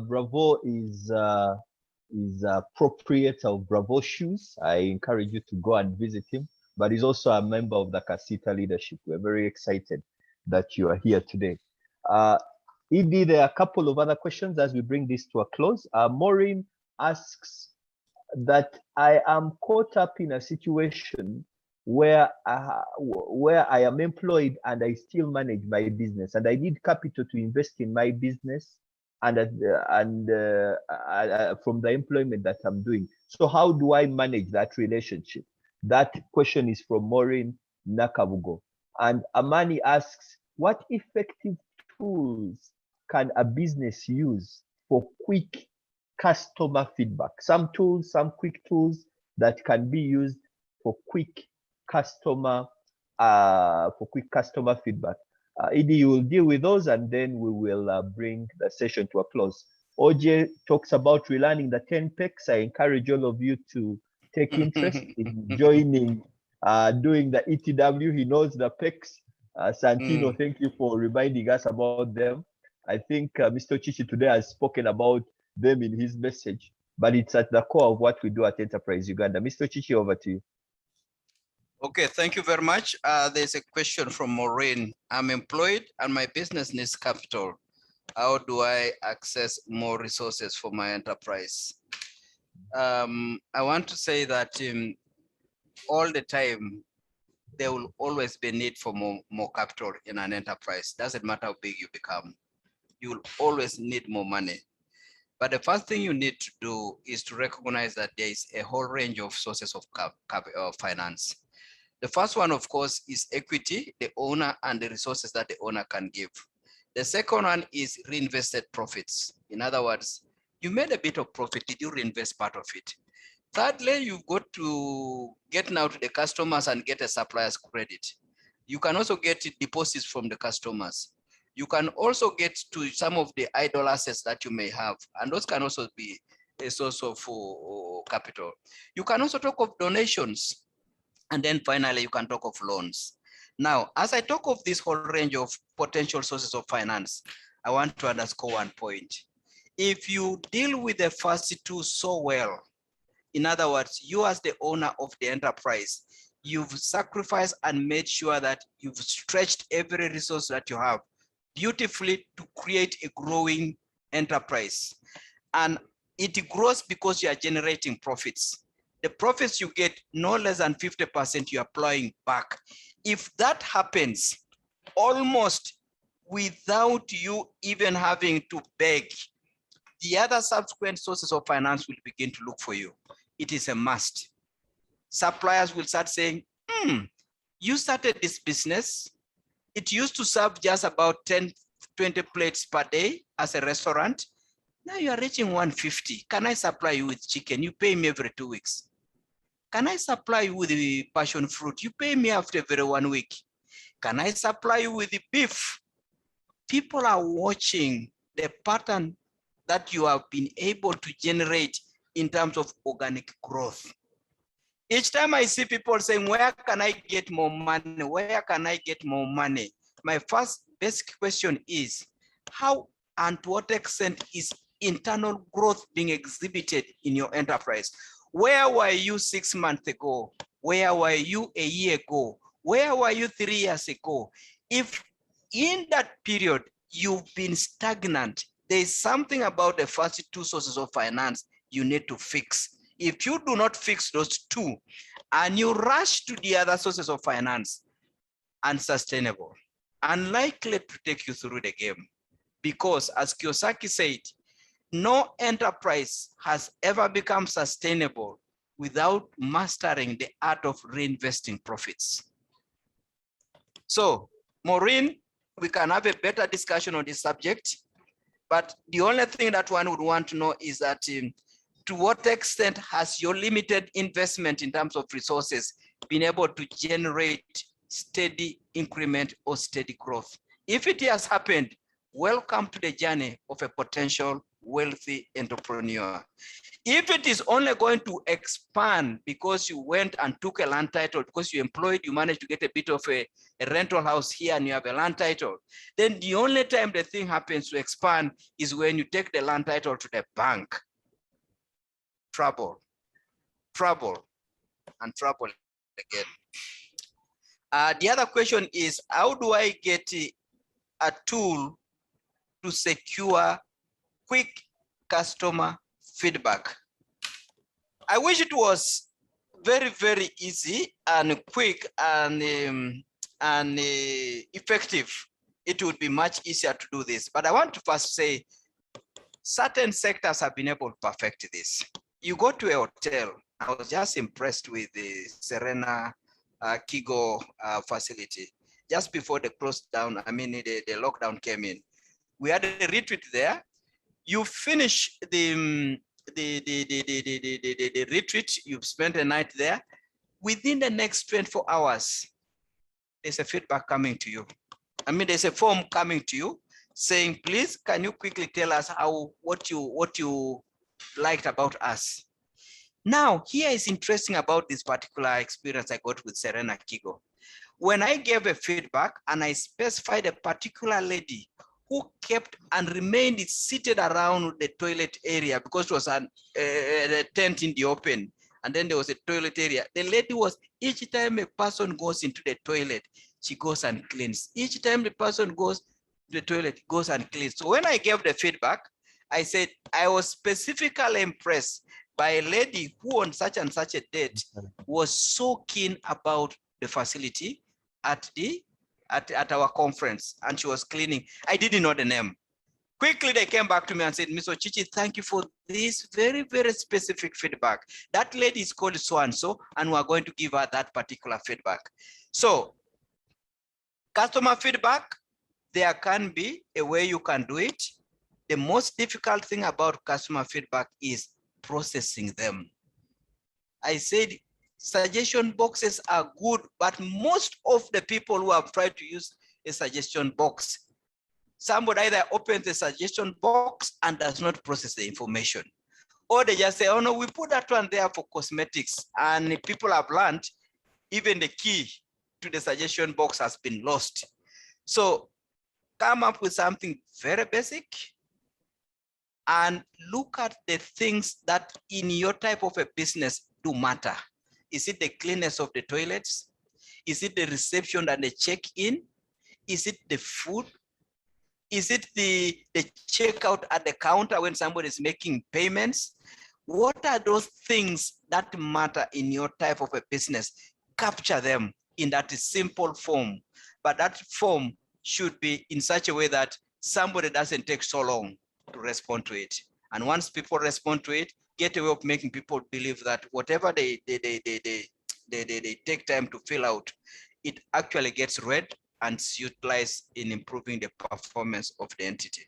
Bravo is proprietor of Bravo Shoes. I encourage you to go and visit him, but he's also a member of the Casita leadership. We're very excited that you are here today. Edie, there are a couple of other questions as we bring this to a close. Maureen asks that I am caught up in a situation where I am employed and I still manage my business, and I need capital to invest in my business and from the employment that I'm doing. So how do I manage that relationship? That question is from Maureen Nakabugo. And Amani asks, what effective tools can a business use for quick customer feedback? Some quick tools that can be used for quick customer feedback. Edie, you will deal with those, and then we will bring the session to a close. OJ talks about relearning the 10 pecs. I encourage all of you to take interest in joining, doing the ETW. He knows the pecs. Santino, thank you for reminding us about them. I think Mr. Ocici today has spoken about them in his message, but it's at the core of what we do at Enterprise Uganda. Mr. Ocici, over to you. Okay, thank you very much. There's a question from Maureen. I'm employed and my business needs capital. How do I access more resources for my enterprise? I want to say that all the time, there will always be a need for more capital in an enterprise. Doesn't matter how big you become. You will always need more money. But the first thing you need to do is to recognize that there is a whole range of sources of finance. The first one, of course, is equity, the owner and the resources that the owner can give. The second one is reinvested profits. In other words, you made a bit of profit. Did you reinvest part of it? Thirdly, you've got to get now to the customers and get a supplier's credit. You can also get deposits from the customers. You can also get to some of the idle assets that you may have, and those can also be a source of capital. You can also talk of donations, and then finally you can talk of loans. Now, as I talk of this whole range of potential sources of finance, I want to underscore one point. If you deal with the first two so well, in other words, you as the owner of the enterprise, you've sacrificed and made sure that you've stretched every resource that you have beautifully to create a growing enterprise. And it grows because you are generating profits. The profits you get, no less than 50% you're applying back. If that happens, almost without you even having to beg, the other subsequent sources of finance will begin to look for you. It is a must. Suppliers will start saying, you started this business. It used to serve just about 10, 20 plates per day as a restaurant. Now you are reaching 150. Can I supply you with chicken? You pay me every 2 weeks. Can I supply you with the passion fruit? You pay me after every 1 week. Can I supply you with the beef? People are watching the pattern that you have been able to generate in terms of organic growth. Each time I see people saying, where can I get more money? Where can I get more money? My first basic question is, how and to what extent is internal growth being exhibited in your enterprise? Where were you 6 months ago? Where were you a year ago? Where were you 3 years ago? If in that period you've been stagnant, there's something about the first two sources of finance you need to fix. If you do not fix those two and you rush to the other sources of finance, unsustainable, unlikely to take you through the game. Because as Kiyosaki said, no enterprise has ever become sustainable without mastering the art of reinvesting profits. So, Maureen, we can have a better discussion on this subject, but the only thing that one would want to know is that to what extent has your limited investment in terms of resources been able to generate steady increment or steady growth? If it has happened, welcome to the journey of a potential wealthy entrepreneur. If it is only going to expand because you went and took a land title, because you managed to get a bit of a rental house here and you have a land title, then the only time the thing happens to expand is when you take the land title to the bank. Trouble, trouble, and trouble again. The other question is, how do I get a tool to secure quick customer feedback? I wish it was very, very easy and quick and effective. It would be much easier to do this. But I want to first say, certain sectors have been able to perfect this. You go to a hotel. I was just impressed with the Serena Kigo facility. Just before the lockdown came in, we had a retreat there. You finish the retreat, you've spent a night there. Within the next 24 hours, there's a feedback coming to you. There's a form coming to you saying, please, can you quickly tell us what you liked about us? Now, here is interesting about this particular experience I got with Serena Kigo. When I gave a feedback and I specified a particular lady who kept and remained seated around the toilet area because it was a tent in the open, and then there was a toilet area. The lady was, each time a person goes into the toilet, she goes and cleans. Each time the person goes to the toilet, goes and cleans. So when I gave the feedback, I said, I was specifically impressed by a lady who on such and such a date was so keen about the facility at our conference, and she was cleaning. I didn't know the name. Quickly, they came back to me and said, Ms. Ocici, thank you for this very, very specific feedback. That lady is called so-and-so, and we're going to give her that particular feedback. So, customer feedback, there can be a way you can do it. The most difficult thing about customer feedback is processing them. I said suggestion boxes are good, but most of the people who have tried to use a suggestion box, somebody either opens the suggestion box and does not process the information, or they just say, oh no, we put that one there for cosmetics, and people have learned even the key to the suggestion box has been lost. So come up with something very basic and look at the things that in your type of a business do matter. Is it the cleanness of the toilets? Is it the reception and the check-in? Is it the food? Is it the checkout at the counter when somebody is making payments? What are those things that matter in your type of a business? Capture them in that simple form, but that form should be in such a way that somebody doesn't take so long to respond to it. And once people respond to it, get a way of making people believe that whatever they take time to fill out, it actually gets read and utilized in improving the performance of the entity.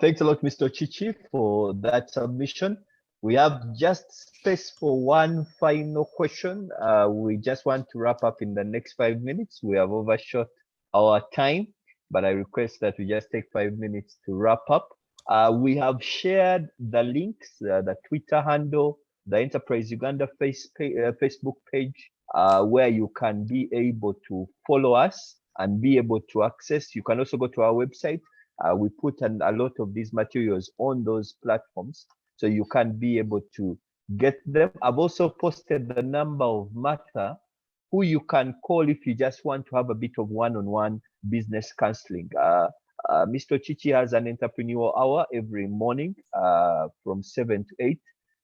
Thanks a lot, Mr. Ocici, for that submission. We have just space for one final question. We just want to wrap up in the next 5 minutes. We have overshot our time, but I request that we just take 5 minutes to wrap up. We have shared the links, the Twitter handle, the Enterprise Uganda Facebook page, where you can be able to follow us and be able to access. You can also go to our website. We put a lot of these materials on those platforms, so you can be able to get them. I've also posted the number of Martha, who you can call if you just want to have a bit of one-on-one business counseling. Mr. Ocici has an entrepreneurial hour every morning from 7 to 8,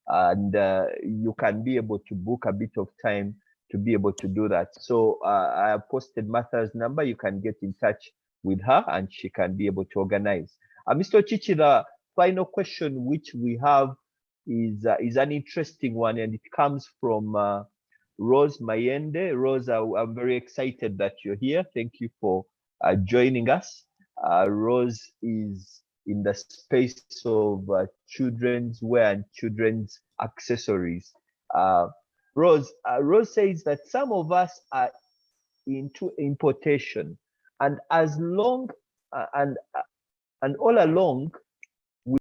and you can be able to book a bit of time to be able to do that. So I have posted Martha's number. You can get in touch with her and she can be able to organize. Mr. Ocici, the final question which we have is an interesting one, and it comes from Rose Mayende. Rose, I'm very excited that you're here. Thank you for joining us. Rose is in the space of children's wear and children's accessories. Rose says that some of us are into importation, and as long and all along